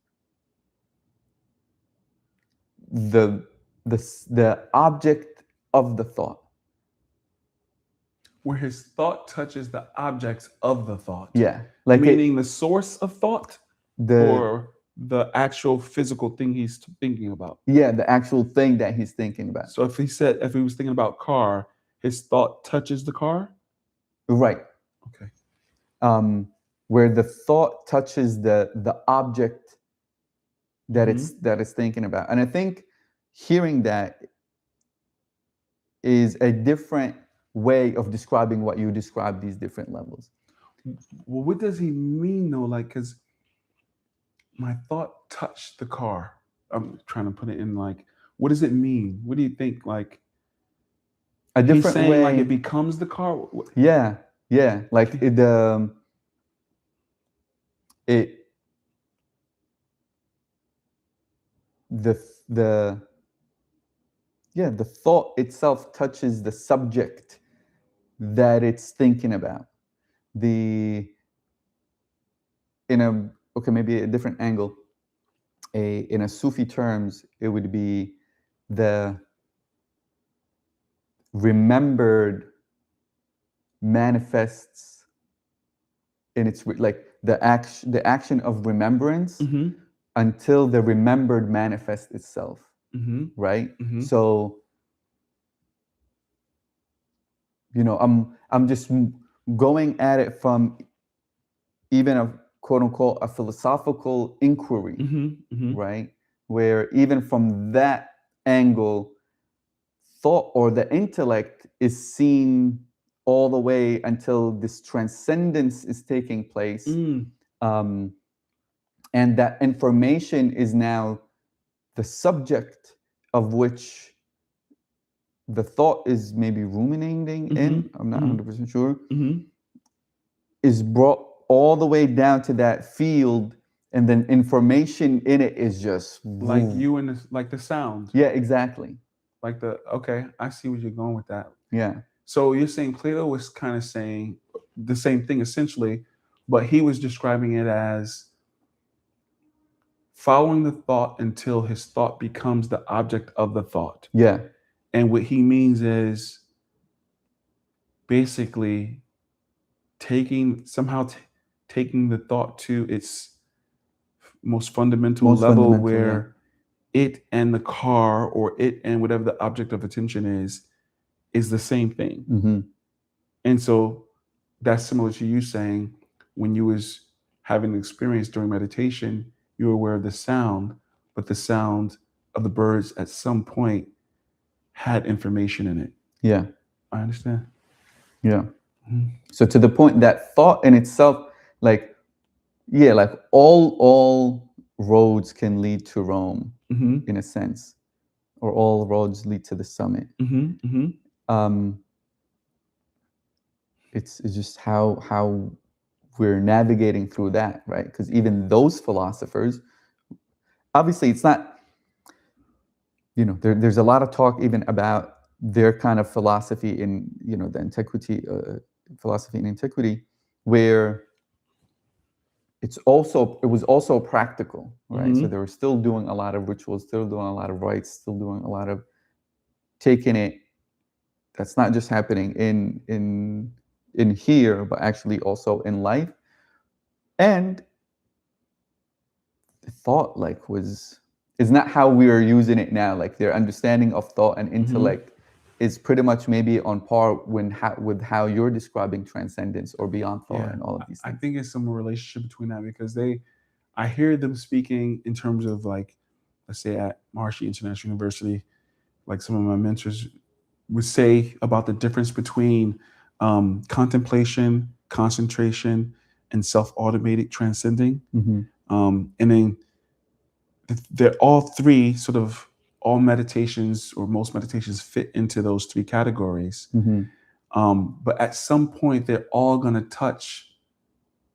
the the object of the thought. Where his thought touches the objects of the thought. Yeah, like meaning the source of thought the or the actual physical thing he's thinking about. yeah, the actual thing that he's thinking about. So if he was thinking about car, his thought touches the car. Right. Okay. Where the thought touches the object that it's thinking about. And I think hearing that is a different way of describing what you describe these different levels. Well, what does he mean though? Like, because my thought touched the car. I'm trying to put it in like, what does it mean? What do you think? Like, A different he's saying way, like it becomes the car. yeah, like it the the thought itself touches the subject that it's thinking about. Maybe a different angle. In a Sufi terms, it would be the remembered manifests in its like the action of remembrance until the remembered manifests itself. Right. So I'm just going at it from even a quote unquote a philosophical inquiry, right? Where even from that angle, thought or the intellect is seen all the way until this transcendence is taking place. And that information is now the subject of which the thought is maybe ruminating in, I'm not 100% sure, is brought all the way down to that field, and then information in it is just like you and like the sound. Yeah, exactly. Like okay, I see where you're going with that. Yeah. So you're saying Plato was kind of saying the same thing essentially, but he was describing it as following the thought until his thought becomes the object of the thought. Yeah. And what he means is basically taking the thought to its most fundamental level where it and the car or it and whatever the object of attention is the same thing. And so that's similar to you saying when you was having an experience during meditation, you were aware of the sound, but the sound of the birds at some point had information in it. Yeah. I understand. Yeah. So to the point that thought in itself, like all roads can lead to Rome in a sense, or all roads lead to the summit. It's just how we're navigating through that, right? Because even those philosophers, obviously it's not, there's a lot of talk even about their kind of philosophy in, the antiquity, philosophy in antiquity, where it was also practical, right? So they were still doing a lot of rituals, still doing a lot of rites, still doing a lot of taking it. That's not just happening in here, but actually also in life. And the thought is not how we are using it now. Like their understanding of thought and intellect is pretty much maybe on par with how you're describing transcendence or beyond thought and all of these things. I think it's some relationship between that because I hear them speaking in terms of like, let's say at Maharishi International University, like some of my mentors would say about the difference between contemplation, concentration, and self-automated transcending. And then they're all three sort of all meditations or most meditations fit into those three categories. But at some point, they're all going to touch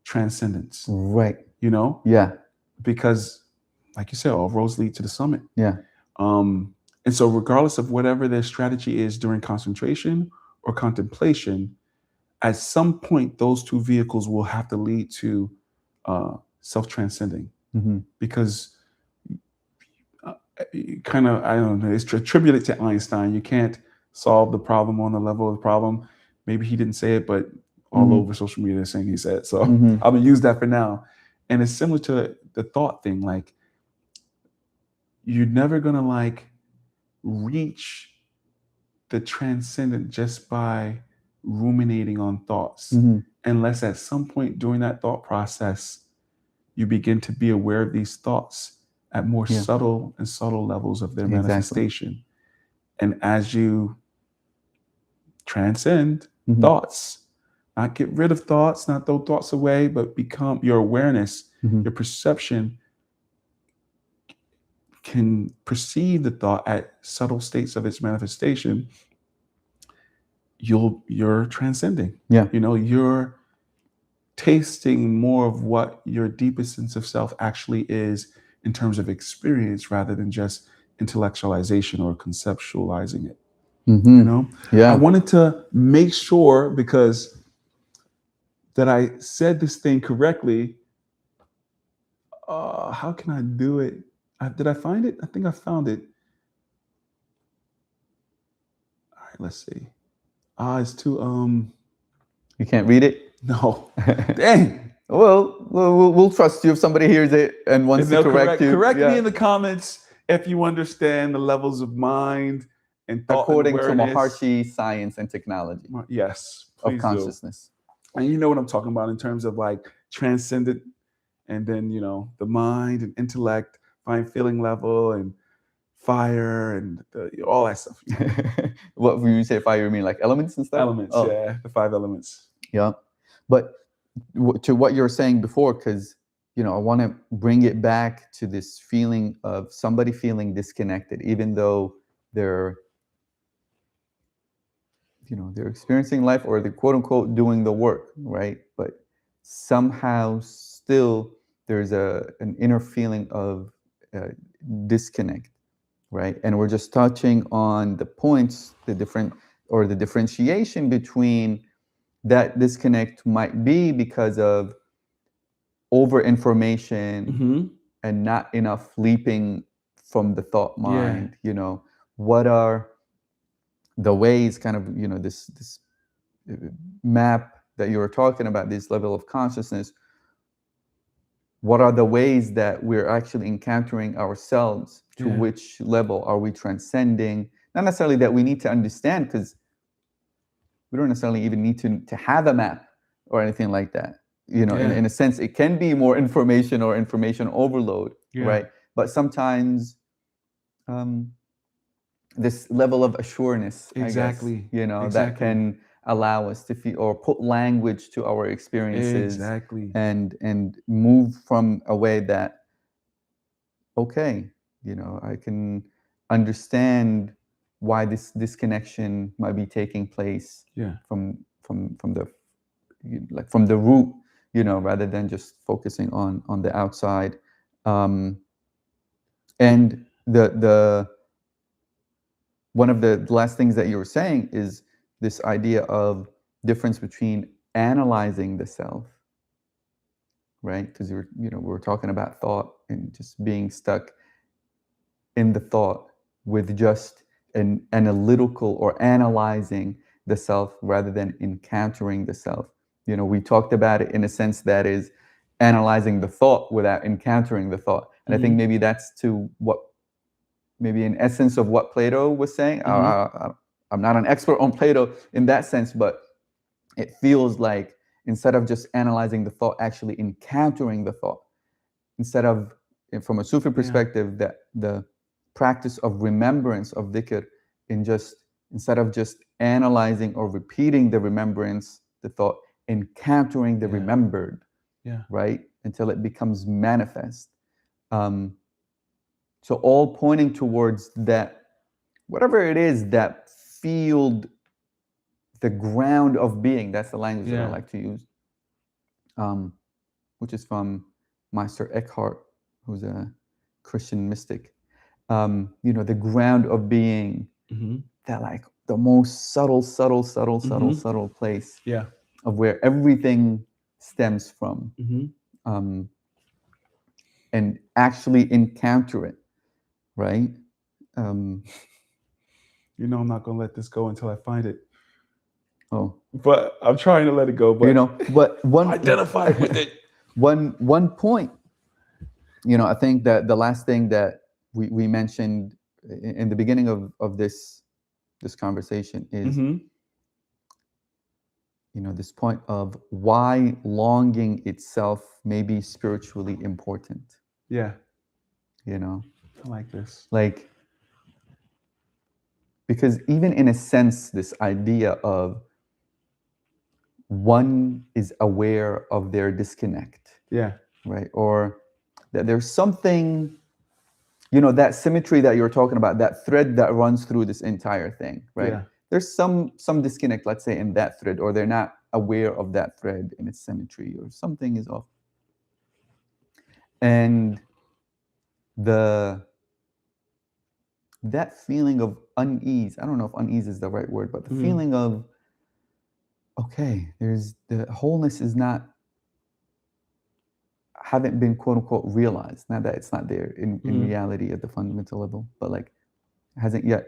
transcendence, Right. you know, Yeah. because like you said, all roads lead to the summit. Yeah. And so regardless of whatever their strategy is during concentration or contemplation, at some point, those two vehicles will have to lead to self-transcending, Mm-hmm. because kind of, I don't know, it's attributed to Einstein. You can't solve the problem on the level of the problem. Maybe he didn't say it, but all Mm-hmm. over social media they're saying he said it. So Mm-hmm. I'm gonna use that for now. And it's similar to the thought thing. Like, you're never gonna like reach the transcendent just by ruminating on thoughts, Mm-hmm. unless at some point during that thought process you begin to be aware of these thoughts at more Yeah. subtle and subtle levels of their Exactly. manifestation. And as you transcend Mm-hmm. thoughts, not get rid of thoughts, not throw thoughts away, but become your awareness, Mm-hmm. your perception can perceive the thought at subtle states of its manifestation. You're transcending. Yeah. You know, you're tasting more of what your deepest sense of self actually is in terms of experience, rather than just intellectualization or conceptualizing it. Mm-hmm. You know, I Yeah. wanted to make sure, because that I said this thing correctly. How can I do it? Did I find it? I think I found it. All right, let's see. It's too You can't read it? no. Dang. Well, we'll trust you if somebody hears it and wants to No, correct you. correct Yeah. me in the comments if you understand the levels of mind and thought According and to awareness. Maharishi Science and Technology Yes, of please do. Consciousness. And you know what I'm talking about in terms of like transcendent, and then, you know, the mind and intellect, fine feeling level, and fire, and all that stuff. You know? What when you say fire, you mean like elements and stuff? Elements, Oh. yeah, the 5 elements. Yeah. But to what you were saying before, because, you know, I want to bring it back to this feeling of somebody feeling disconnected, even though they're, you know, they're experiencing life or they're quote unquote doing the work, right? But somehow still there's an inner feeling of disconnect, right? And we're just touching on the points, the different or the differentiation between that disconnect might be because of over information Mm-hmm. and not enough leaping from the thought Yeah. mind. You know, what are the ways, kind of, you know, this map that you were talking about, this level of consciousness, what are the ways that we're actually encountering ourselves? To Yeah. which level are we transcending? Not necessarily that we need to understand, because we don't necessarily even need to have a map or anything like that. You know, Yeah. in a sense, it can be more information or information overload, Yeah. right? But sometimes this level of assuredness, Exactly. I guess, you know, that Exactly. can allow us to feel or put language to our experiences. Exactly. And move from a way that, okay, you know, I can understand why this disconnection might be taking place. Yeah. From the, like, from the root, you know, rather than just focusing on the outside. And the one of the last things that you were saying is this idea of difference between analyzing the self, right? Because we're talking about thought and just being stuck in the thought with just an analytical or analyzing the self rather than encountering the self. You know, we talked about it in a sense that is analyzing the thought without encountering the thought. And I think maybe that's to what, maybe in essence of what Plato was saying. I'm not an expert on Plato in that sense, but it feels like instead of just analyzing the thought, actually encountering the thought. Instead of, from a Sufi perspective, that the practice of remembrance of dhikr, instead of just analyzing or repeating the remembrance, the thought, encountering the remembered, right, until it becomes manifest. So all pointing towards that, whatever it is, that field, the ground of being. That's the language that I like to use. which is from Meister Eckhart, who's a Christian mystic. The ground of being, that like the most subtle place Yeah. of where everything stems from, and actually encounter it, right? Um, I'm not gonna let this go until I find it. oh, But I'm trying to let it go. But but identify with it. one point, I think that the last thing that we mentioned in the beginning of this conversation is, this point of why longing itself may be spiritually important. Yeah. I like this. Like, because even in a sense, this idea of one is aware of their disconnect. Yeah. Right? Or that there's something, that symmetry that you're talking about, that thread that runs through this entire thing, right? Yeah. There's some disconnect, let's say, in that thread, or they're not aware of that thread in its symmetry, or something is off. And that feeling of unease, I don't know if unease is the right word, but the feeling of, okay, there's the wholeness is not, haven't been quote unquote realized. Not that it's not there in reality at the fundamental level, but like hasn't yet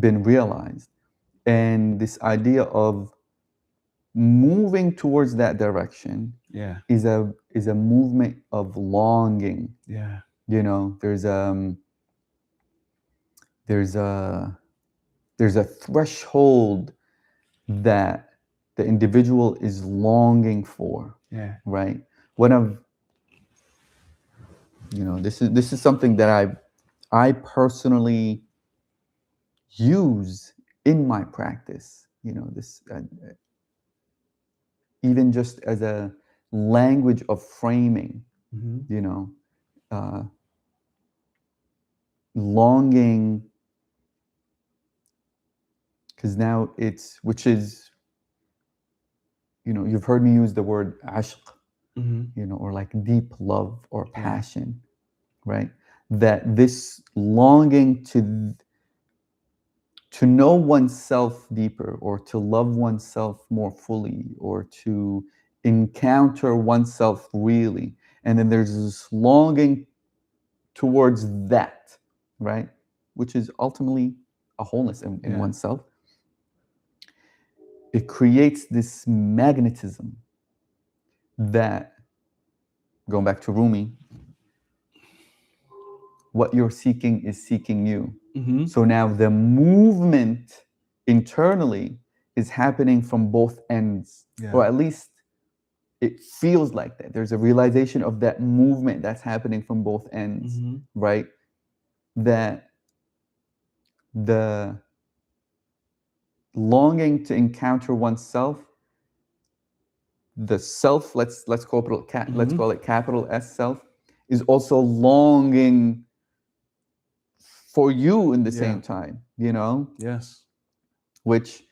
been realized. And this idea of moving towards that direction is a movement of longing. Yeah. There's a threshold that the individual is longing for. Yeah. Right? One of this is something that I personally use in my practice. This even just as a language of framing. Longing, because now which is, you've heard me use the word ashq, or like deep love or passion, right? That this longing to know oneself deeper, or to love oneself more fully, or to encounter oneself really. And then there's this longing towards that, right? Which is ultimately a wholeness in oneself. It creates this magnetism that, going back to Rumi, what you're seeking is seeking you. So now the movement internally is happening from both ends, or at least it feels like that. There's a realization of that movement that's happening from both ends, right? That the longing to encounter oneself, the self, let's call it capital S self, is also longing for you in the same time, Yes. which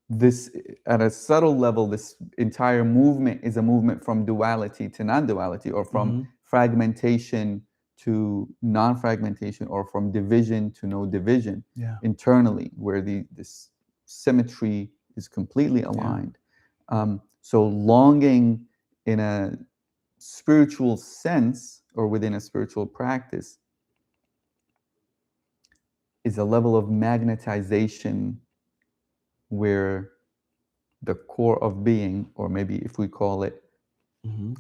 this, at a subtle level, this entire movement is a movement from duality to non-duality, or from fragmentation to non-fragmentation, or from division to no division internally, where this symmetry is completely aligned. So longing in a spiritual sense, or within a spiritual practice, is a level of magnetization where the core of being, or maybe if we call it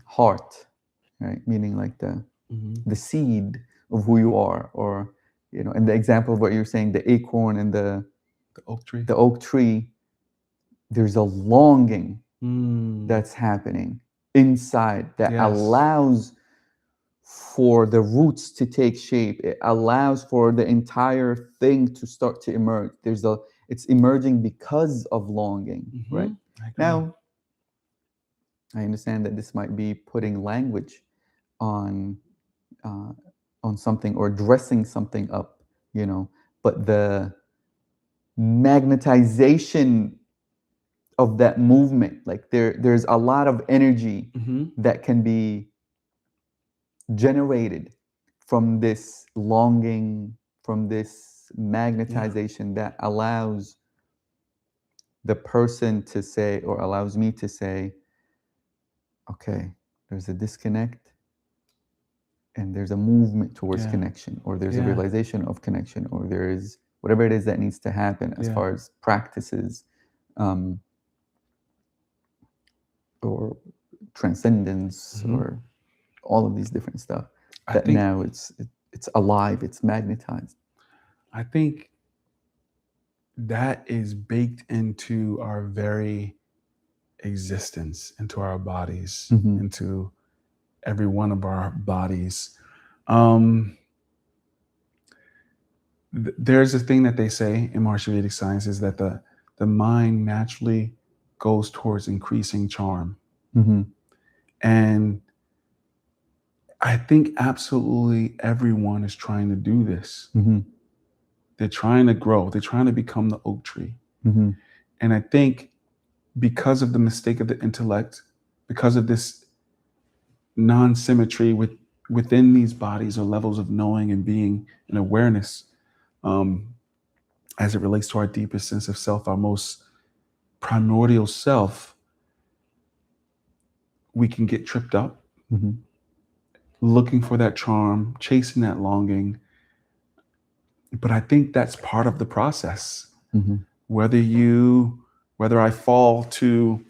heart, right? Meaning like the seed of who you are, or, in the example of what you're saying, the acorn and the oak tree, there's a longing that's happening inside that allows for the roots to take shape. It allows for the entire thing to start to emerge. It's emerging because of longing, right? Now, I understand that this might be putting language on something, or dressing something up, but the magnetization of that movement. Like there's a lot of energy Mm-hmm. that can be generated from this longing, from this magnetization that allows the person to say, or allows me to say, okay, there's a disconnect and there's a movement towards Yeah. connection, or there's a Yeah. realization of connection, or there is whatever it is that needs to happen as Yeah. far as practices, or transcendence, Mm-hmm. or all of these different stuff. I That think now it's alive, it's magnetized. I think that is baked into our very existence, into our bodies, Mhm. into every one of our bodies. Um, there's a thing that they say in martial Vedic science is that the mind naturally goes towards increasing charm. Mhm. And I think absolutely everyone is trying to do this. Mhm. They're trying to grow, they're trying to become the oak tree. Mhm. And I think because of the mistake of the intellect, because of this non-symmetry within these bodies or levels of knowing and being and awareness, um, as it relates to our deepest sense of self, our most primordial self, we can get tripped up Mhm. looking for that charm, chasing that longing. But I think that's part of the process. Mhm. Whether I fall to,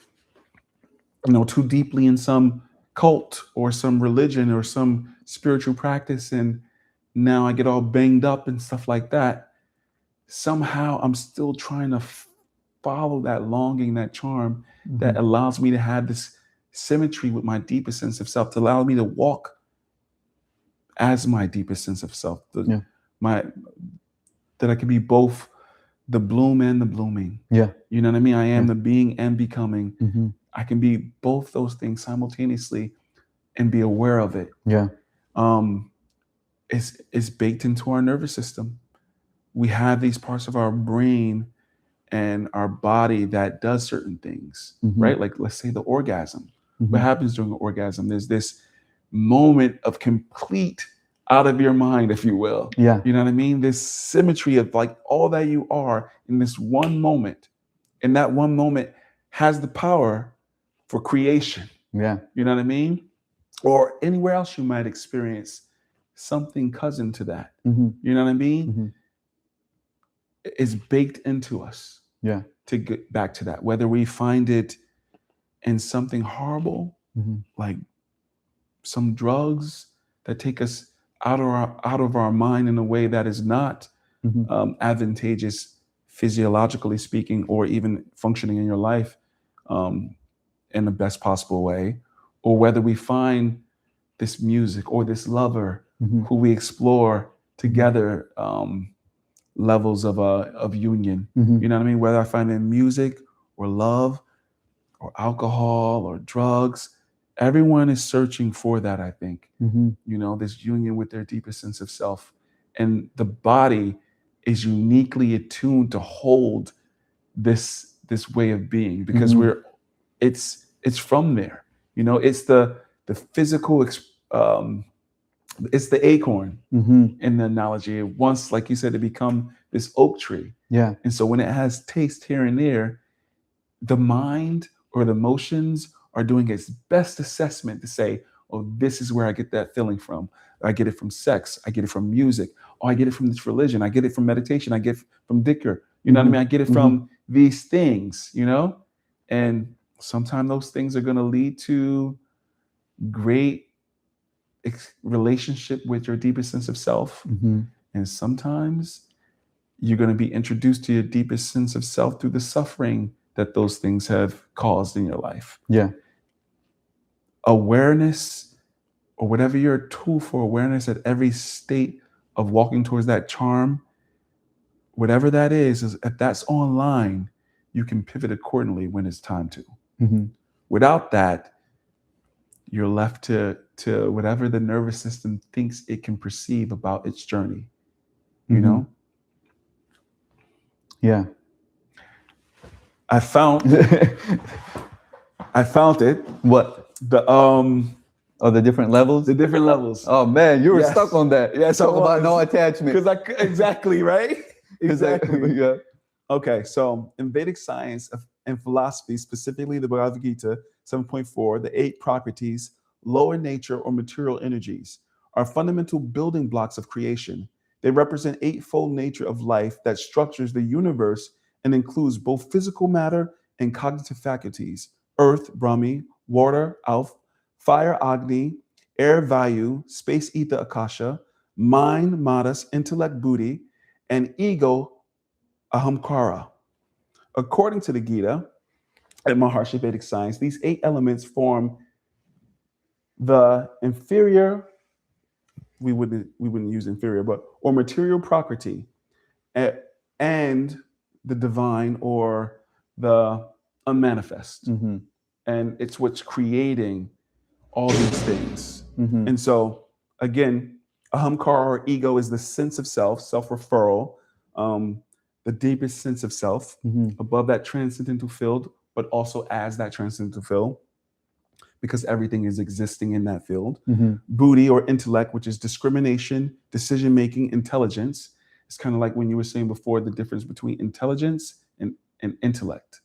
too deeply in some cult or some religion or some spiritual practice, and now I get all banged up and stuff like that, somehow I'm still trying to follow that longing, that charm that Mhm. allows me to have this symmetry with my deepest sense of self, to allow me to walk as my deepest sense of self, Yeah. my that I can be both the bloom and the blooming. Yeah. You know what I mean? I am Yeah. the being and becoming. Mhm. I can be both those things simultaneously and be aware of it. Yeah. Um, it's baked into our nervous system. We have these parts of our brain and our body that does certain things, Mhm. right? Like, let's say the orgasm. What Mhm. happens during an orgasm? There's this moment of complete out of your mind, if you will. Yeah. You know what I mean? This symmetry of like all that you are in this one moment. And that one moment has the power for creation. Yeah. You know what I mean? Or anywhere else you might experience something cousin to that. Mhm. You know what I mean? Mhm. It's baked into us Yeah. to get back to that. Whether we find it in something horrible, Mhm. like some drugs that take us out of our mind in a way that is not Mhm. advantageous physiologically speaking, or even functioning in your life um, in the best possible way, or whether we find this music or this lover Mhm. who we explore Mhm. together, levels of union. Mhm. You know what I mean? Whether I find it in music or love or alcohol or drugs, everyone is searching for that, I think. Mhm. This union with their deepest sense of self. And the body is uniquely attuned to hold this way of being, because Mhm. it's from there. It's the physical it's the acorn Mhm. in the analogy. It wants, like you said, to become this oak tree. Yeah. And so when it has taste here and there, the mind or the emotions are doing its best assessment to say, oh, this is where I get that feeling from. I get it from sex. I get it from music. Oh, I get it from this religion. I get it from meditation. I get it from dhikr. You know what I Mhm. mean? I get it Mhm. from these things. And sometimes those things are going to lead to great relationship with your deepest sense of self. Mhm. And sometimes you're going to be introduced to your deepest sense of self through the suffering that those things have caused in your life. Yeah. Awareness, or whatever your tool for awareness at every state of walking towards that charm, whatever that is if that's online, you can pivot accordingly when it's time to. Mhm. Without that, you're left to whatever the nervous system thinks it can perceive about its journey. You Mhm. know? Yeah. I found it. What? The Oh, the different levels? the different levels. Oh man, you were Yes. stuck on that. Yes, Talk I about no was. attachment. Because exactly, right? 'Cause I- Exactly. yeah. Okay, so in Vedic science and philosophy, specifically the Bhagavad Gita 7.4, the 8 Prakritis, lower nature or material energies, are fundamental building blocks of creation. They represent eightfold nature of life that structures the universe and includes both physical matter and cognitive faculties: earth, Brahmi; water, Alf; fire, Agni; air, Vayu; space, ether, Akasha; mind, Manas; intellect, Buddhi; and ego, Ahamkara. According to the Gita and Maharshi Vedic science, these 8 elements form the inferior, we wouldn't use inferior, but or material prakriti, and the divine or the unmanifest. Mm-hmm. And it's what's creating all these things. Mm-hmm. And so again, ahamkara or ego is the sense of self, self-referral, the deepest sense of self, Mm-hmm. above that transcendental field, but also as that transcendental field, because everything is existing in that field. Mm-hmm. Buddhi or intellect, which is discrimination, decision making, intelligence. It's kind of like when you were saying before the difference between intelligence and intellect.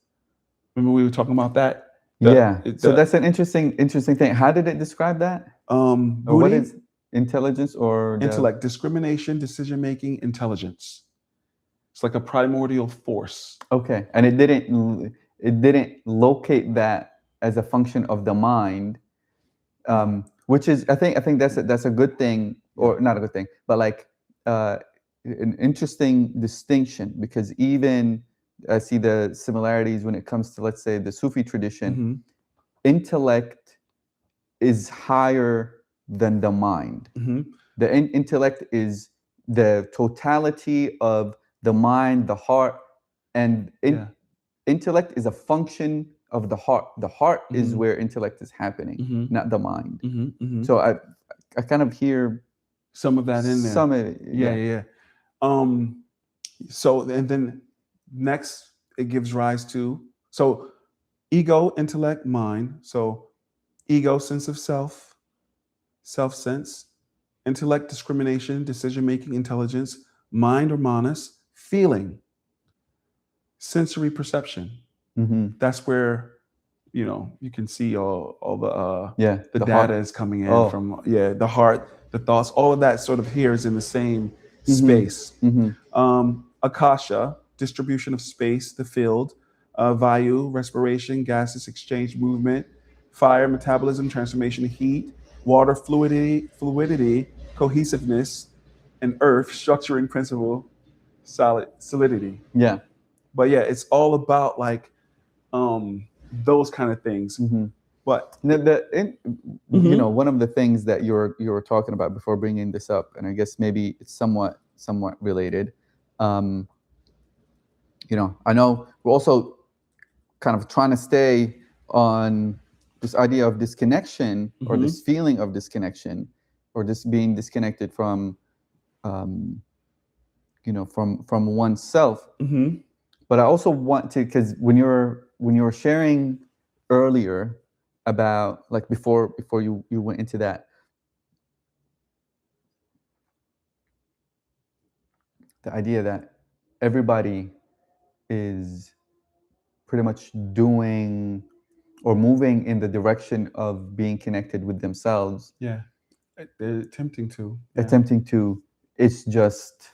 Remember we were talking about that? Yeah. So that's an interesting thing. How did it describe that? Or what Buddhi, is intelligence or the intellect, discrimination, decision making, intelligence. It's like a primordial force. Okay, and it didn't locate that as a function of the mind, which is I think that's a good thing, or not a good thing, but like an interesting distinction, because even I see the similarities when it comes to, let's say, the Sufi tradition. Mhm. Intellect is higher than the mind. Mhm. The intellect is the totality of the mind, the heart, and Yeah. intellect is a function of the heart. The heart is Mhm. where intellect is happening, Mhm. not the mind. Mhm. Mhm. So I kind of hear Some of that in there. some of it, Yeah, yeah, yeah. Um, so and then next it gives rise to so ego, intellect, mind. So ego, sense of self, self sense; intellect, discrimination, decision making, intelligence; mind or manas, feeling, sensory perception. Mm-hmm. That's where you can see all the Yeah, the the data heart. is coming in Oh. from the heart, the thoughts, all of that sort of here is in the same Mm-hmm. space. Mm-hmm. Akasha, distribution of space, the field; Vayu, respiration, gases exchange, movement; fire, metabolism, transformation, heat; water, fluidity, cohesiveness; and earth, structuring principle, solidity. Yeah. But yeah, it's all about like those kind of things. Mm-hmm. But You know, one of the things that you were talking about before bringing this up, and I guess maybe it's somewhat related. Um, I know we're also kind of trying to stay on this idea of disconnection, or Mhm. this feeling of disconnection, or this being disconnected from um, from oneself. Mhm. But I also want to, because when you were sharing earlier about, like, before you went into that, the idea that everybody is pretty much doing or moving in the direction of being connected with themselves, Yeah, they're attempting to. Yeah. attempting to, it's just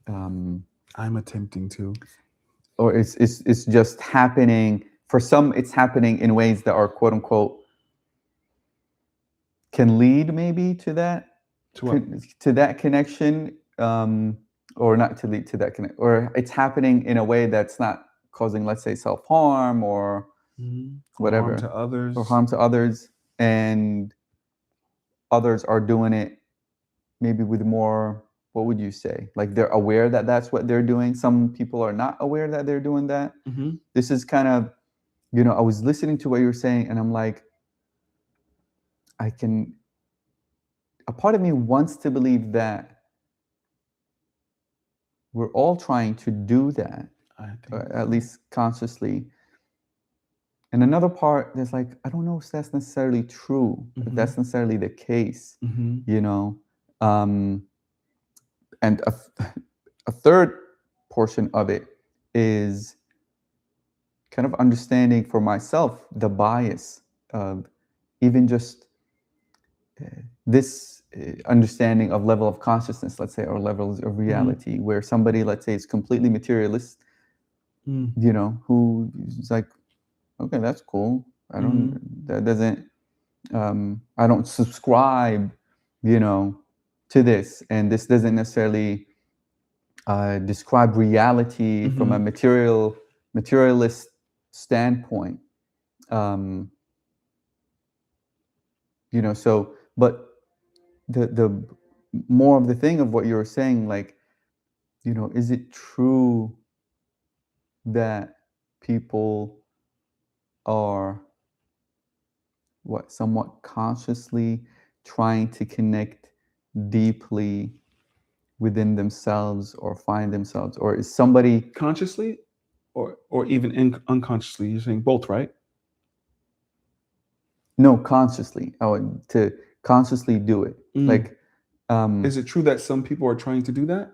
um, I'm attempting to. or it's just happening. For some, it's happening in ways that are, quote unquote, can lead maybe to that, To what? to that connection, or not to lead to that connect, or it's happening in a way that's not causing, let's say, self-harm or Mhm. Or harm whatever, to others. or harm to others, and others are doing it maybe with more, what would you say, like, they're aware that that's what they're doing. Some people are not aware that they're doing that. Mhm. This is kind of, I was listening to what you were saying, and I'm like, I can, a part of me wants to believe that we're all trying to do that. I think at least consciously. And another part, there's like, I don't know if that's necessarily true, if that's necessarily the case, you know. And a third portion of it is kind of understanding for myself the bias of even just this understanding of level of consciousness, let's say, or levels of reality, where somebody, let's say, is completely materialist, you know, who is like, okay, that's cool. I don't, that doesn't, I don't subscribe, you know, to this. And this doesn't necessarily describe reality from a materialist standpoint. You know, so, but the more of the thing of what you were saying, like, you know, is it true that people are what somewhat consciously trying to connect deeply within themselves or find themselves, or is somebody consciously or even unconsciously? You're saying both, right? no consciously, I would to consciously do it, like Is it true that some people are trying to do that?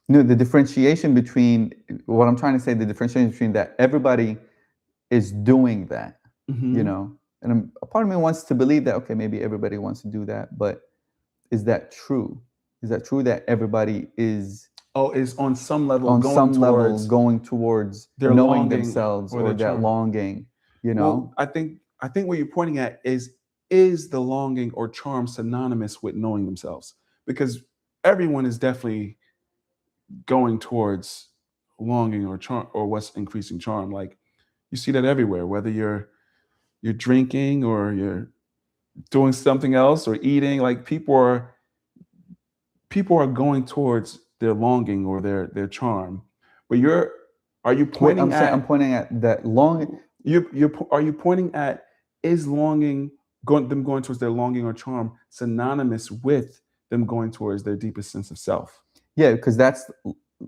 no, the differentiation between what I'm trying to say, the differentiation between that everybody is doing that, you know, and a part of me wants to believe that, okay, maybe everybody wants to do that, but is that true? Is that true that everybody is Is on some level on going some level towards going towards their knowing longing themselves or or their that charm? longing, you know? Well, I think what you're pointing at is the longing or charm synonymous with knowing themselves? Because everyone is definitely going towards longing or charm or what's increasing charm. Like you see that everywhere, whether you're drinking or you're doing something else or eating. Like people are going towards their longing or their charm. But are you What I'm pointing saying, I'm at pointing at that long. are you pointing at is longing going towards their longing or charm synonymous with them going towards their deepest sense of self? Yeah, because that's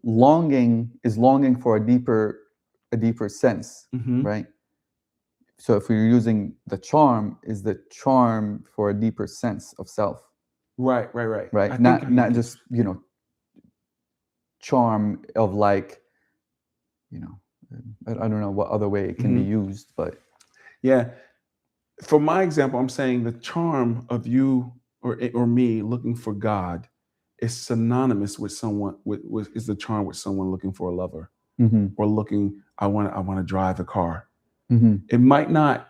longing is longing for a deeper sense, right? So if we're using the charm, is the charm for a deeper sense of self, Right. right? I think Not just, you know, charm of like, you know, I don't know what other way it can be used, but yeah. For my example, I'm saying the charm of you or me looking for God is synonymous with someone with is the charm with someone looking for a lover or looking. I want to drive a car. It might not.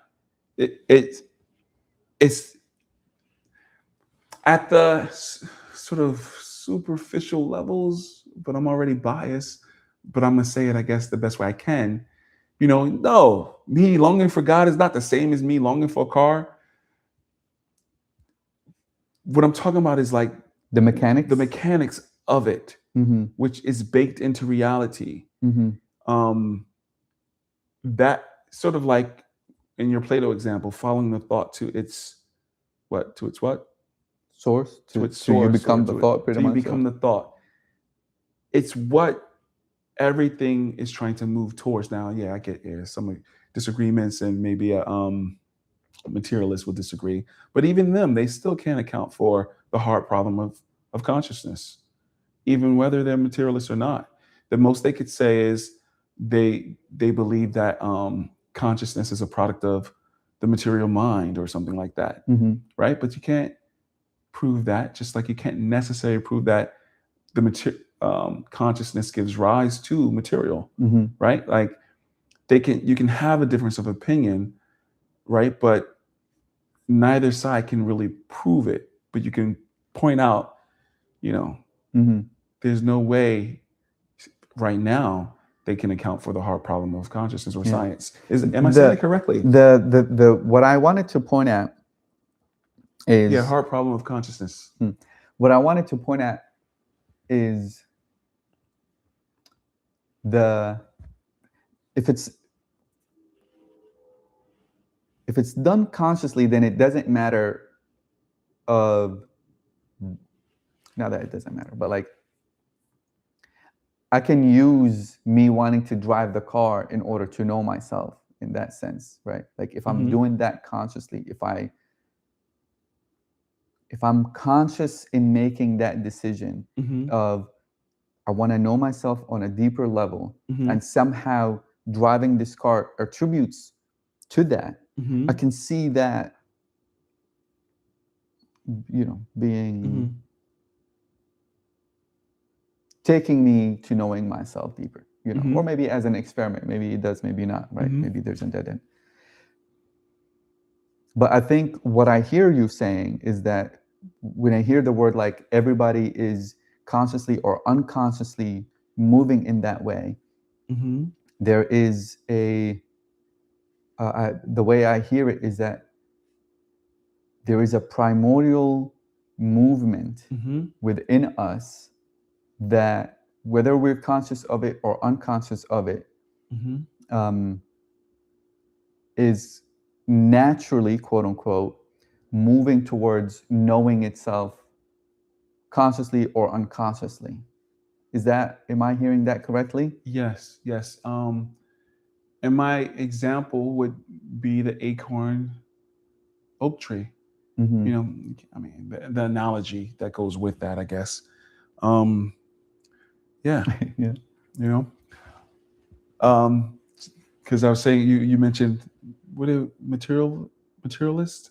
It's at the sort of superficial levels, but I'm already biased. But I'm gonna say it, I guess, the best way I can. You know, no, me longing for God is not the same as me longing for a car. What I'm talking about is like the mechanics of it, which is baked into reality. That sort of like in your Plato example, following the thought to its what? To its what? source To its to you source or become the thought, pretty to you much. become the thought. It's what everything is trying to move towards now. Yeah, I get some disagreements and maybe a materialist will disagree, but even them, they still can't account for the hard problem of consciousness, even whether they're materialists or not. The most they could say is they believe that consciousness is a product of the material mind or something like that, right? But you can't prove that, just like you can't necessarily prove that the consciousness gives rise to material, right? Like you can have a difference of opinion, right? But neither side can really prove it. But you can point out, you know, there's no way right now they can account for the hard problem of consciousness or science. Am I saying it correctly? The what I wanted to point at is hard problem of consciousness. What I wanted to point at is if it's done consciously, then it doesn't matter of, not that it doesn't matter, but like I can use me wanting to drive the car in order to know myself in that sense, right? Like if I'm doing that consciously, if I'm conscious in making that decision of I want to know myself on a deeper level, and somehow driving this car attributes to that, I can see that, being taking me to knowing myself deeper, or maybe as an experiment, maybe it does, maybe not, right? Maybe there's a dead end. But I think what I hear you saying is that when I hear the word like everybody is consciously or unconsciously moving in that way, there is the way I hear it is that there is a primordial movement within us that whether we're conscious of it or unconscious of it, is naturally, quote unquote, moving towards knowing itself consciously or unconsciously. Am I hearing that correctly? Yes. And my example would be the acorn oak tree. Mm-hmm. I mean, the analogy that goes with that, I guess. Yeah. Yeah. Because I was saying you mentioned materialist.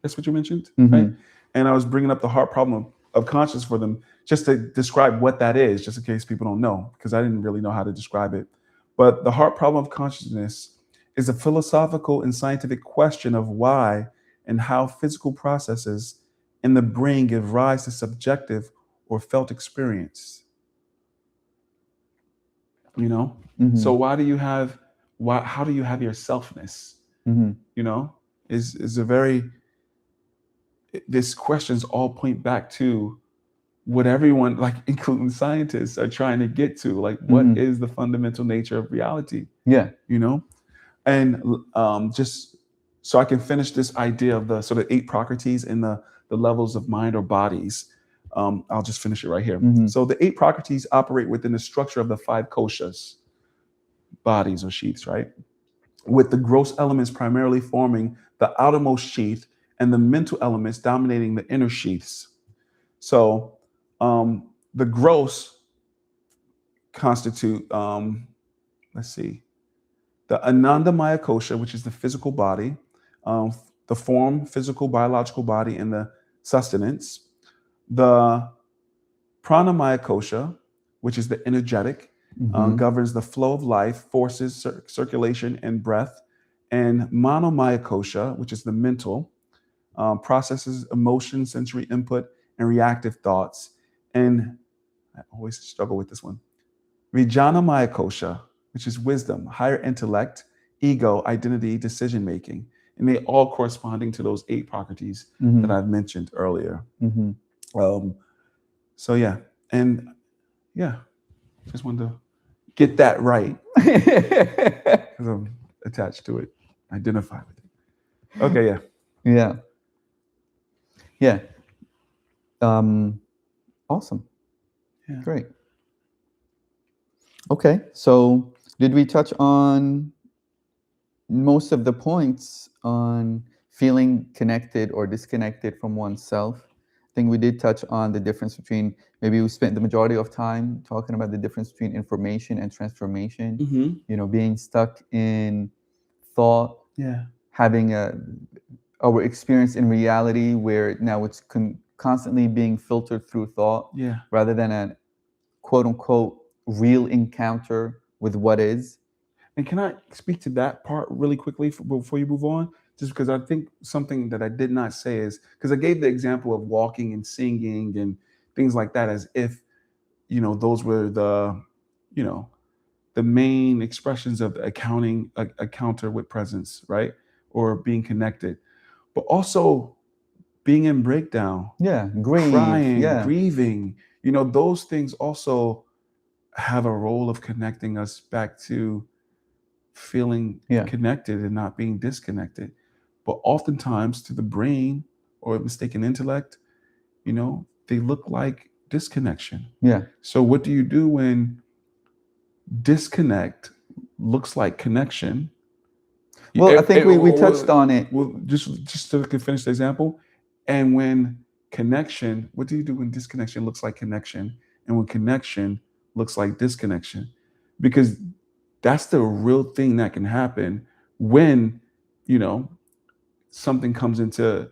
That's what you mentioned, right? And I was bringing up the heart problem of conscience for them, just to describe what that is, just in case people don't know, because I didn't really know how to describe it. But the heart problem of consciousness is a philosophical and scientific question of why and how physical processes in the brain give rise to subjective or felt experience. So how do you have your selfness? Is a very, these questions all point back to what everyone, like including scientists, are trying to get to, like what is the fundamental nature of reality? Yeah. And just so I can finish this idea of the sort of 8 prakrtis in the levels of mind or bodies, I'll just finish it right here. So the 8 prakrtis operate within the structure of the 5 koshas, bodies or sheaths, right? With the gross elements primarily forming the outermost sheath and the mental elements dominating the inner sheaths. So the gross constitute, the Anandamaya kosha, which is the physical body, the form, physical, biological body, and the sustenance. The Pranamaya kosha, which is the energetic, governs the flow of life, forces, circulation, and breath. And Manomaya kosha, which is the mental, processes emotion, sensory input, and reactive thoughts. And I always struggle with this one. Vijnanamaya kosha, which is wisdom, higher intellect, ego, identity, decision-making. And they all corresponding to those 8 prakrtis that I've mentioned earlier. So yeah, and yeah, just wanted to get that right because I'm attached to it, identify with it. Okay, yeah. Yeah. Awesome. Yeah. Great. Okay, so did we touch on most of the points on feeling connected or disconnected from oneself? I think we did touch on the difference between, maybe we spent the majority of time talking about the difference between information and transformation, being stuck in thought, having our experience in reality where now it's constantly being filtered through thought, rather than a quote unquote real encounter with what is. And can I speak to that part really quickly before you move on? Just because I think something that I did not say is, because I gave the example of walking and singing and things like that as if, those were the main expressions of a counter with presence, right? Or being connected. But also being in breakdown. Yeah, crying, grieving. Those things also have a role of connecting us back to feeling connected and not being disconnected. But oftentimes to the brain or mistaken intellect, they look like disconnection. Yeah. So what do you do when disconnect looks like connection. Well, I think we touched on it. Well, just so I can finish the example. And when connection, what do you do when disconnection looks like connection, and when connection looks like disconnection? Because that's the real thing that can happen when, you know, something comes into,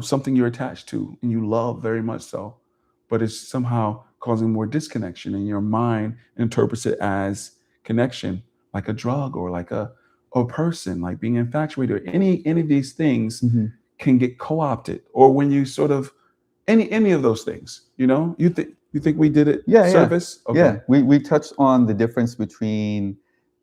something you're attached to and you love very much so, but it's somehow causing more disconnection, and your mind interprets it as connection, like a drug or like a person, like being infatuated, or any of these things can get co-opted, or when you sort of any of those things, you think we did it surface? Okay. Yeah, we touched on the difference between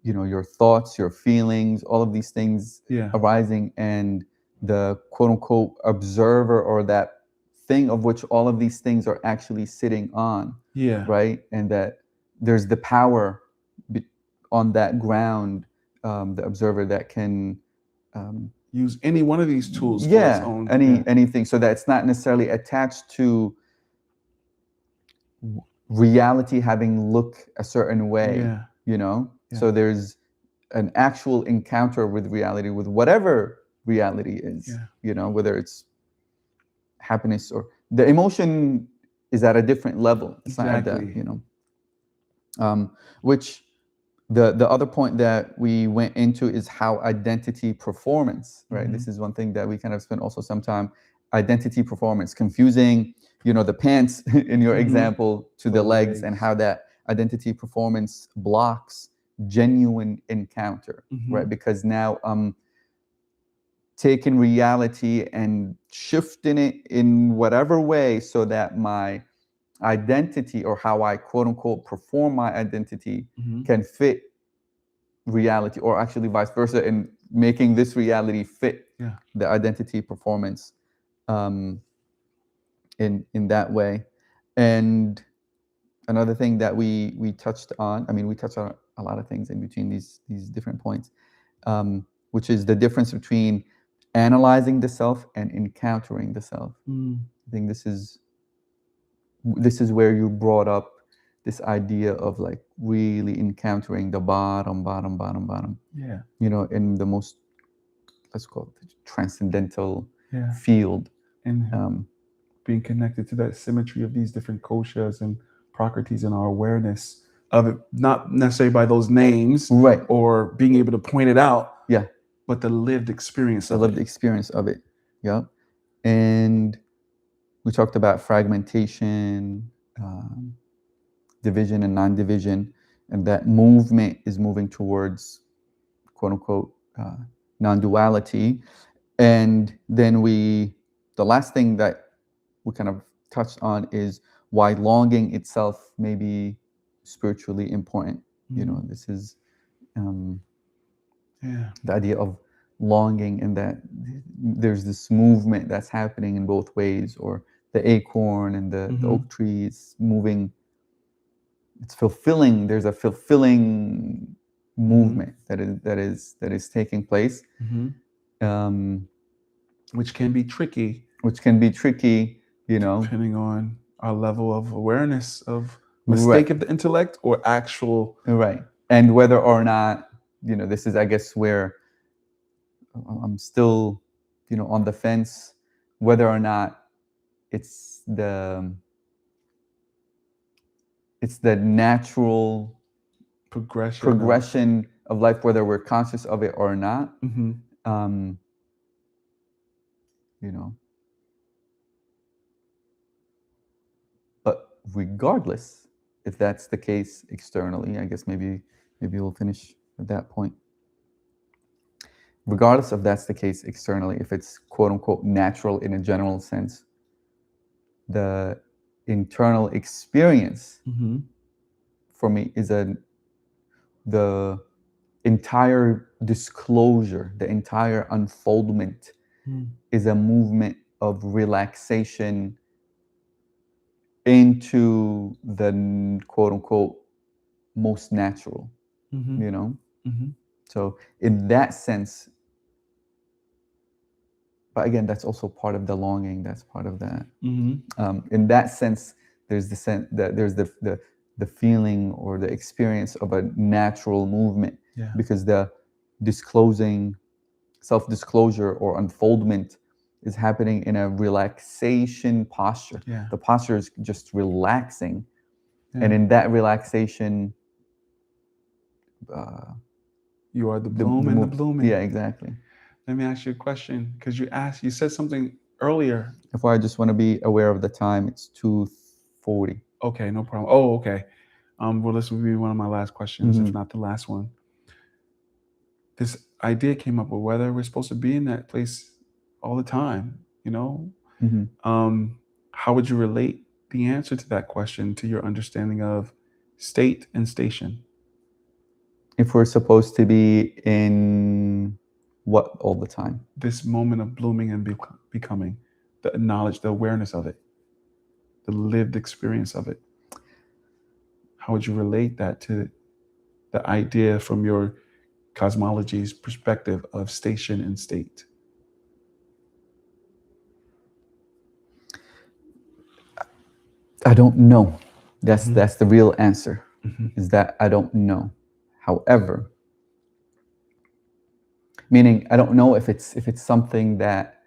your thoughts, your feelings, all of these things arising, and the quote unquote observer, or that thing of which all of these things are actually sitting on. Right. And that there's the power on that ground, the observer that can use any one of these tools for its own. Anything, so that it's not necessarily attached to reality having look a certain way. So there's an actual encounter with reality, with whatever reality is, whether it's happiness or the emotion is at a different level. It's not at that, which the other point that we went into is how identity performance, right? This is one thing that we kind of spent also some time, identity performance, confusing, the pants in your example to the legs, and how that identity performance blocks genuine encounter, right? Because now I'm taking reality and shifting it in whatever way so that my identity, or how I quote unquote perform my identity, can fit reality, or actually vice versa, and making this reality fit the identity performance in that way. And another thing that we touched on, we touched on a lot of things in between these different points, which is the difference between analyzing the self and encountering the self. I think this is where you brought up this idea of like really encountering the bottom. In the most, let's call it, transcendental field, and being connected to that symmetry of these different koshas and prakritis in our awareness of it, not necessarily by those names, right, or being able to point it out, but the lived experience of it. And we talked about fragmentation, division and non-division, and that movement is moving towards quote unquote non-duality. And then the last thing that we kind of touched on is why longing itself may be spiritually important. This is the idea of longing, and that there's this movement that's happening in both ways, or the acorn and the oak tree is moving. It's fulfilling. There's a fulfilling movement that is taking place, which can be tricky. Depending on our level of awareness of mistake of the intellect or actual and whether or not this is, I guess, where I'm still on the fence, whether or not it's the natural progression of life, whether we're conscious of it or not. But regardless, if that's the case externally, I guess maybe we'll finish at that point. Regardless if that's the case externally, if it's quote unquote natural in a general sense, the internal experience for me is the entire disclosure, the entire unfoldment is a movement of relaxation into the quote unquote most natural, So in that sense, but again, that's also part of the longing. That's part of that. In that sense, there's the sense that there's the the feeling or the experience of a natural movement, Yeah. because the disclosing, self-disclosure or unfoldment is happening in a relaxation posture. Yeah. The posture is just relaxing, Yeah. and in that relaxation, You are the bloom and the blooming. yeah, exactly. Let me ask you a question, because you said something earlier. If I just want to be aware of the time, it's 2:40. Okay, no problem. Oh, okay. Well, this will be one of my last questions, if not the last one. This idea came up of whether we're supposed to be in that place all the time. How would you relate the answer to that question to your understanding of state and station? If we're supposed to be in what all the time? This moment of blooming and becoming, the knowledge, the awareness of it, the lived experience of it. How would you relate that to the idea from your cosmology's perspective of station and state? I don't know. That's the real answer. Is that I don't know. However, meaning I don't know if it's something that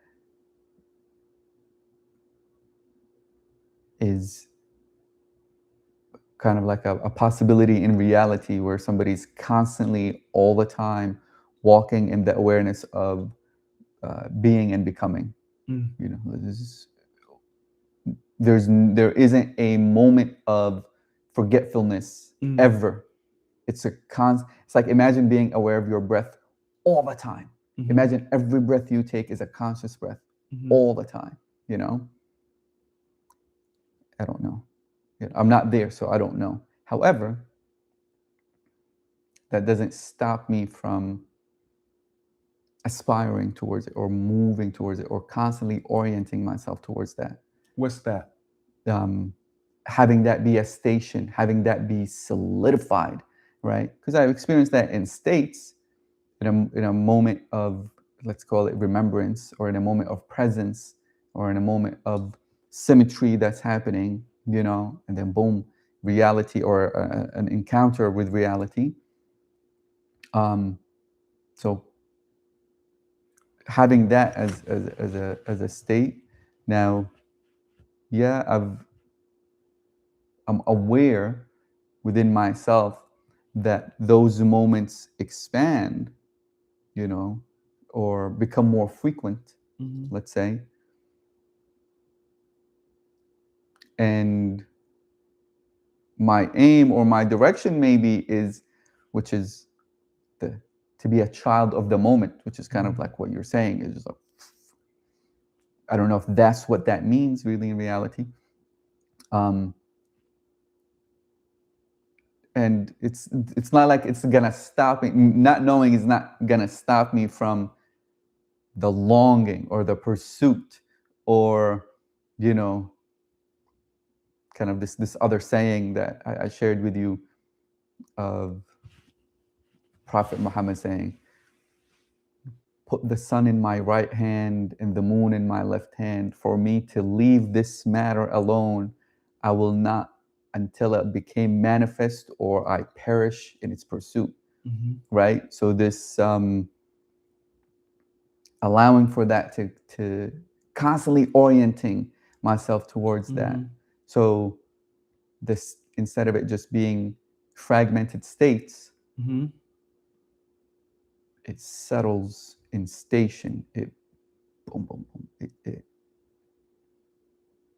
is kind of like a possibility in reality, where somebody's constantly all the time walking in the awareness of being and becoming. There isn't a moment of forgetfulness ever. It's like, imagine being aware of your breath all the time. Imagine every breath you take is a conscious breath all the time. I don't know. I'm not there, so I don't know. However, that doesn't stop me from aspiring towards it or moving towards it or constantly orienting myself towards that. What's that? Having that be a station, having that be solidified, right? Because I've experienced that in states, in a moment of, let's call it remembrance, or in a moment of presence, or in a moment of symmetry that's happening, and then boom, reality, or an encounter with reality. So having that as a state, now, yeah, I'm aware within myself that those moments expand, or become more frequent, let's say. And my aim or my direction maybe which is to be a child of the moment, which is kind of like what you're saying, is just like, I don't know if that's what that means really in reality. And it's not like it's gonna stop me. Not knowing is not gonna stop me from the longing or the pursuit, or kind of this other saying that I shared with you, of Prophet Muhammad saying, "Put the sun in my right hand and the moon in my left hand. For me to leave this matter alone, I will not until it became manifest or I perish in its pursuit." Right? So this allowing for that to constantly orienting myself towards that. So this, instead of it just being fragmented states, it settles in station. It boom, boom, boom.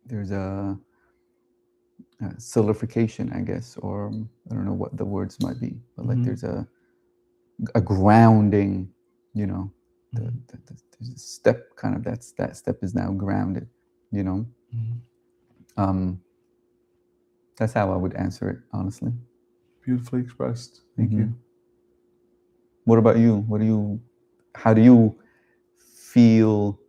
There's a solidification, I guess, or I don't know what the words might be, but like there's a grounding, there's a step, kind of that step is now grounded, that's how I would answer it, honestly. Beautifully expressed. Thank you. What about you? How do you feel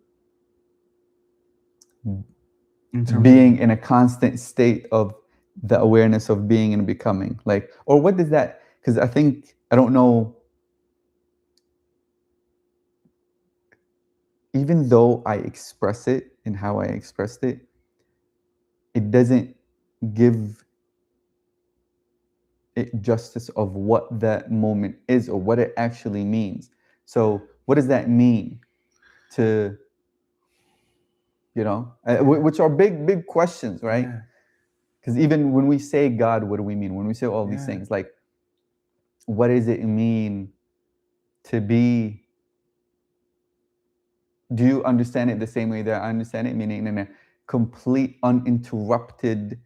being in a constant state of the awareness of being and becoming? Like, or what does that, because I don't know, even though I express it in how I expressed it, it doesn't give justice of what that moment is or what it actually means. So what does that mean to, which are big questions, right? Yeah. Because even when we say God, what do we mean? When we say all these Yeah. things, like, what does it mean to be? Do you understand it the same way that I understand it? Meaning in a complete, uninterrupted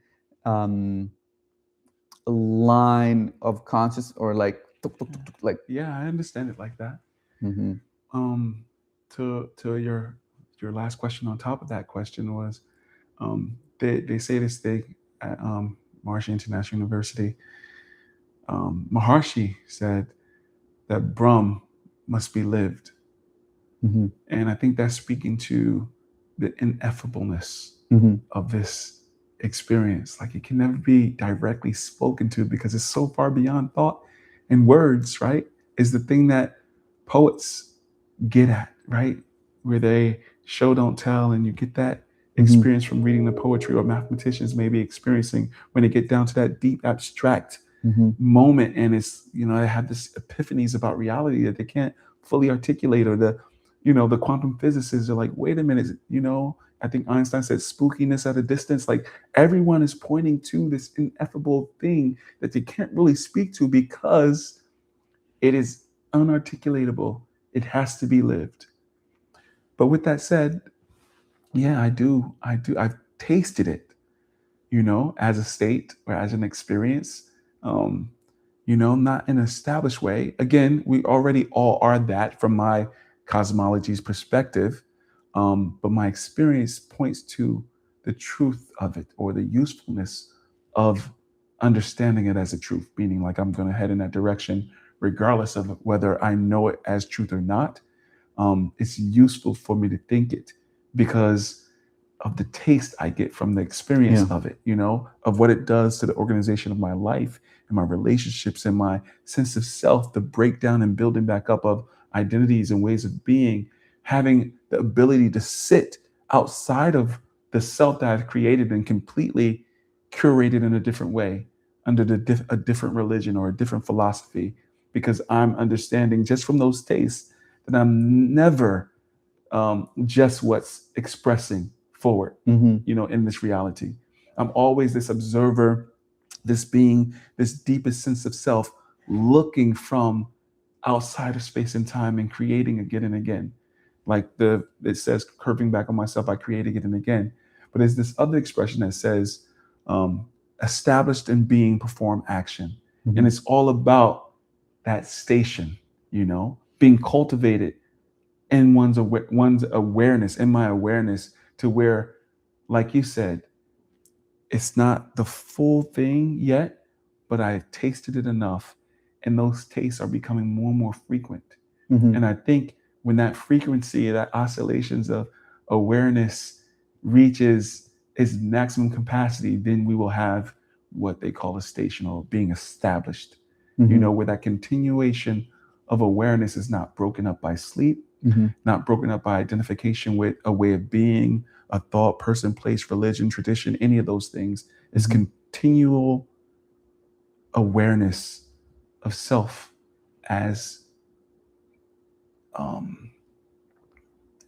line of conscious, or like, like. Yeah, I understand it like that. Mm-hmm. To your last question on top of that question was, they say this thing at Maharishi International University. Maharshi said that Brahm must be lived. Mm-hmm. And I think that's speaking to the ineffableness Mm-hmm. of this experience. Like, it can never be directly spoken to because it's so far beyond thought. And words, right, is the thing that poets get at, right? Where they show, don't tell, and you get that Mm-hmm. experience from reading the poetry, or mathematicians may be experiencing when they get down to that deep abstract Mm-hmm. moment, and it's, they have this epiphanies about reality that they can't fully articulate, or the quantum physicists are like, wait a minute, I think Einstein said spookiness at a distance. Like, everyone is pointing to this ineffable thing that they can't really speak to because it is unarticulatable. It has to be lived. But with that said, yeah, I've tasted it, as a state or as an experience. Not in an established way. Again, we already all are that from my cosmology's perspective. But my experience points to the truth of it, or the usefulness of understanding it as a truth, meaning like I'm going to head in that direction, regardless of whether I know it as truth or not. It's useful for me to think it because of the taste I get from the experience Yeah. of it, of what it does to the organization of my life and my relationships and my sense of self, the breakdown and building back up of identities and ways of being, having the ability to sit outside of the self that I've created and completely curated in a different way under a different religion or a different philosophy, because I'm understanding just from those tastes that I'm never just what's expressing forward, Mm-hmm. in this reality. I'm always this observer, this being, this deepest sense of self, looking from outside of space and time and creating again and again. Like it says, curving back on myself, I create again and again. But there's this other expression that says, um, established in being, perform action. Mm-hmm. And it's all about that station, being cultivated in one's awareness, in my awareness, to where, like you said, it's not the full thing yet, but I've tasted it enough, and those tastes are becoming more and more frequent. Mm-hmm. And I think when that frequency, that oscillations of awareness reaches its maximum capacity, then we will have what they call a station, or being established, Mm-hmm. where that continuation of awareness is not broken up by sleep, Mm-hmm. not broken up by identification with a way of being, a thought, person, place, religion, tradition, any of those things. It's Mm-hmm. continual awareness of self as um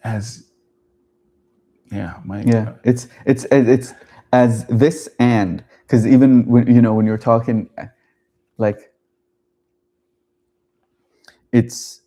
as Yeah, it's as this, and because even when you're talking, like, it's,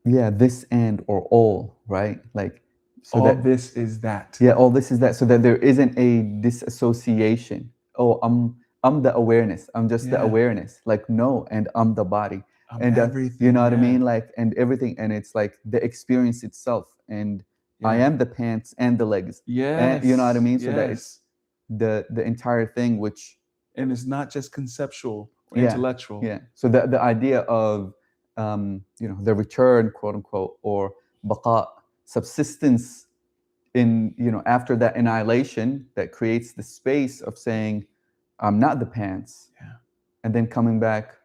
yeah, this and or all, right? Like, so all that, this is that. yeah, all this is that, so that there isn't a disassociation. Oh, I'm the awareness. I'm just the Yeah. awareness. Like, no, and I'm the body, and you Everything. know what I Yeah. mean? Like, and everything, and it's like the experience itself, and I Yeah. am the pants and the legs, and Yes. you know what I mean? So that it's Yes. the entire thing, which, And it's not just conceptual or yeah, intellectual. yeah. So the idea of the return, quote unquote, or baqa, subsistence, in after that annihilation, that creates the space of saying, I'm not the pants, Yeah. and then coming back,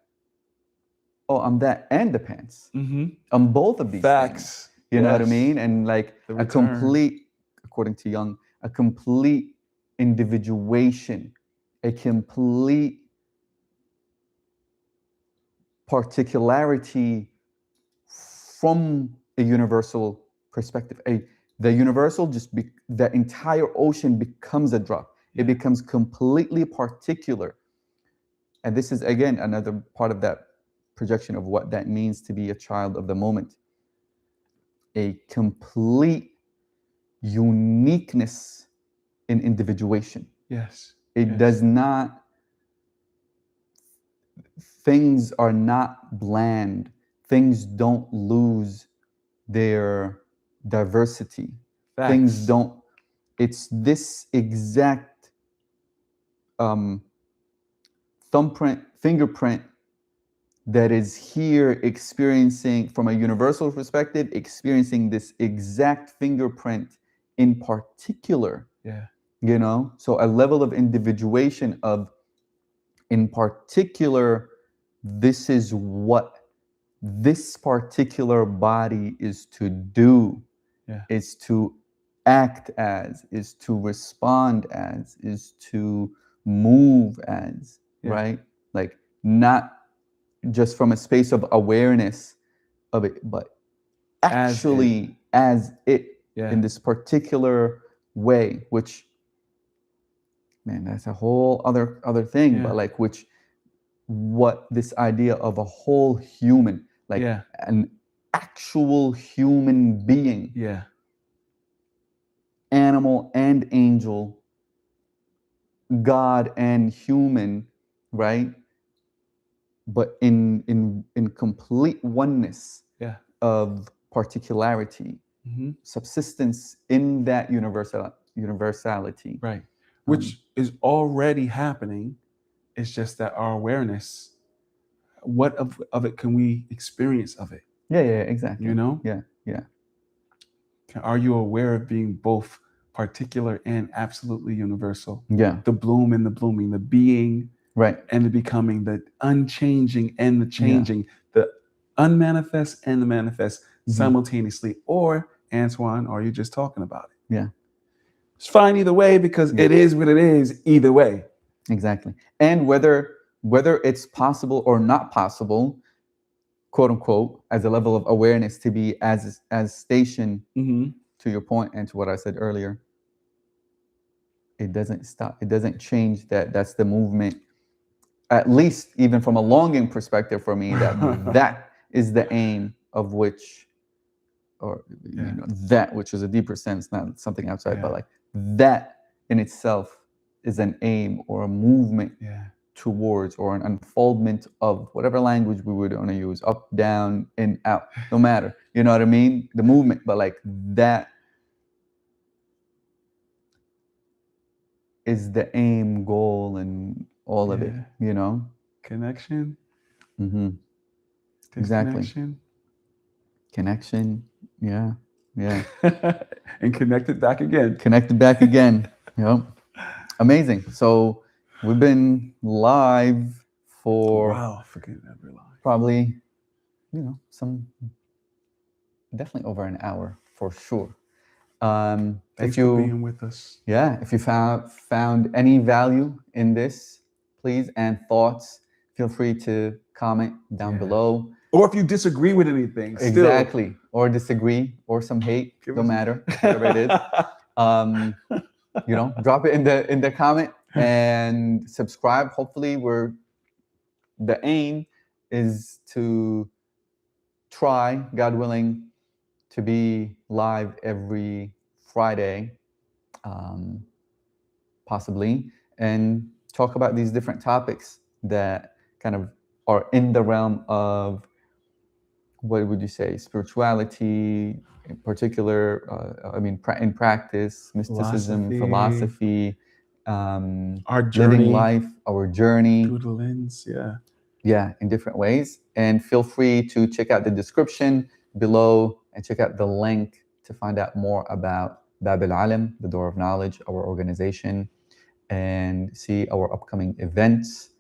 oh, I'm that and the pants. Mm-hmm. I'm both of these things. Facts. You know what I Yes. mean? And like The a return. complete, according to Jung, a complete individuation, a complete particularity from a universal perspective. The universal the entire ocean becomes a drop. It becomes completely particular. And this is, again, another part of that projection of what that means to be a child of the moment. A complete uniqueness in individuation. Yes. It does not, things are not bland. Things don't lose their diversity. Facts. Things don't, it's this exact fingerprint that is here experiencing, from a universal perspective, experiencing this exact fingerprint in particular. Yeah. You know, so a level of individuation of, in particular, this is what this particular body is to do, is to act as, is to respond as, is to move as, right? Like, not just from a space of awareness of it, but actually as it in this particular way, which, man, that's a whole other thing, but like, what this idea of a whole human, like an actual human being, animal and angel, God and human, right? But in complete oneness of particularity, subsistence in that universality, right? Which is already happening. It's just that our awareness, what of it can we experience of it? Yeah, exactly. You know? Yeah. Are you aware of being both particular and absolutely universal? Yeah. The bloom and the blooming, the being, right, and the becoming, the unchanging and the changing, the unmanifest and the manifest simultaneously. Or, Antoine, are you just talking about it? Yeah. It's fine either way, because it is what it is either way. Exactly. And whether it's possible or not possible, quote unquote, as a level of awareness to be as stationed, to your point and to what I said earlier, it doesn't stop. It doesn't change that. That's the movement. At least, even from a longing perspective for me, that is the aim of which, or you know, that which is a deeper sense, not something outside, but like that in itself is an aim or a movement towards, or an unfoldment of whatever language we would want to use, up, down, in, out, no matter, you know what I mean? The movement, but like that is the aim, goal, and all of it, you know? Connection. Exactly. Connection. Yeah. And connected back again. Yep. Amazing. So we've been live for probably, you know, definitely over an hour for sure. Thanks for being with us. Yeah, if you found any value in this, please, and thoughts, feel free to comment down below. Or if you disagree with anything, exactly, or disagree, or some hate, no matter, whatever it is. You know, drop it in the comment and subscribe. Hopefully, the aim is to try, God willing, to be live every Friday, possibly, and talk about these different topics that kind of are in the realm of, what would you say, spirituality in particular, I mean, in practice, mysticism, philosophy, our journey, living life, our journey through the lens, in different ways. And feel free to check out the description below and check out the link to find out more about Bab al-Alam, the Door of Knowledge, our organization, and see our upcoming events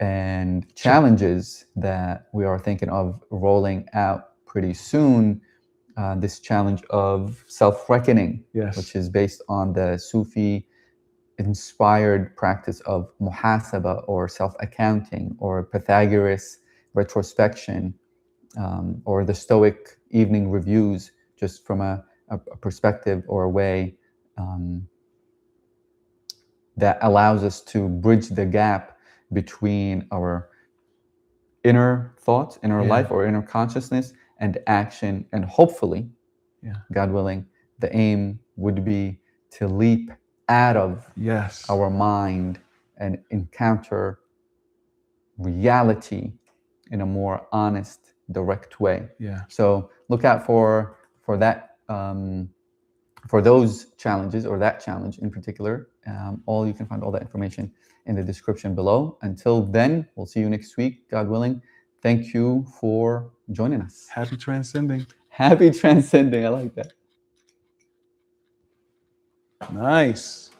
and challenges that we are thinking of rolling out pretty soon. This challenge of self-reckoning, which is based on the Sufi inspired practice of muhasaba, or self-accounting, or Pythagoras retrospection, or the Stoic evening reviews, just from a perspective or a way that allows us to bridge the gap between our inner thoughts, inner Yeah. life, or inner consciousness and action. And hopefully, Yeah. God willing, the aim would be to leap out of Yes. our mind and encounter reality in a more honest, direct way. Yeah. So look out for that, for those challenges, or that challenge in particular. All you can find all that information in the description below. Until then, we'll see you next week, God willing. Thank you for joining us. Happy transcending. Happy transcending. I like that. Nice.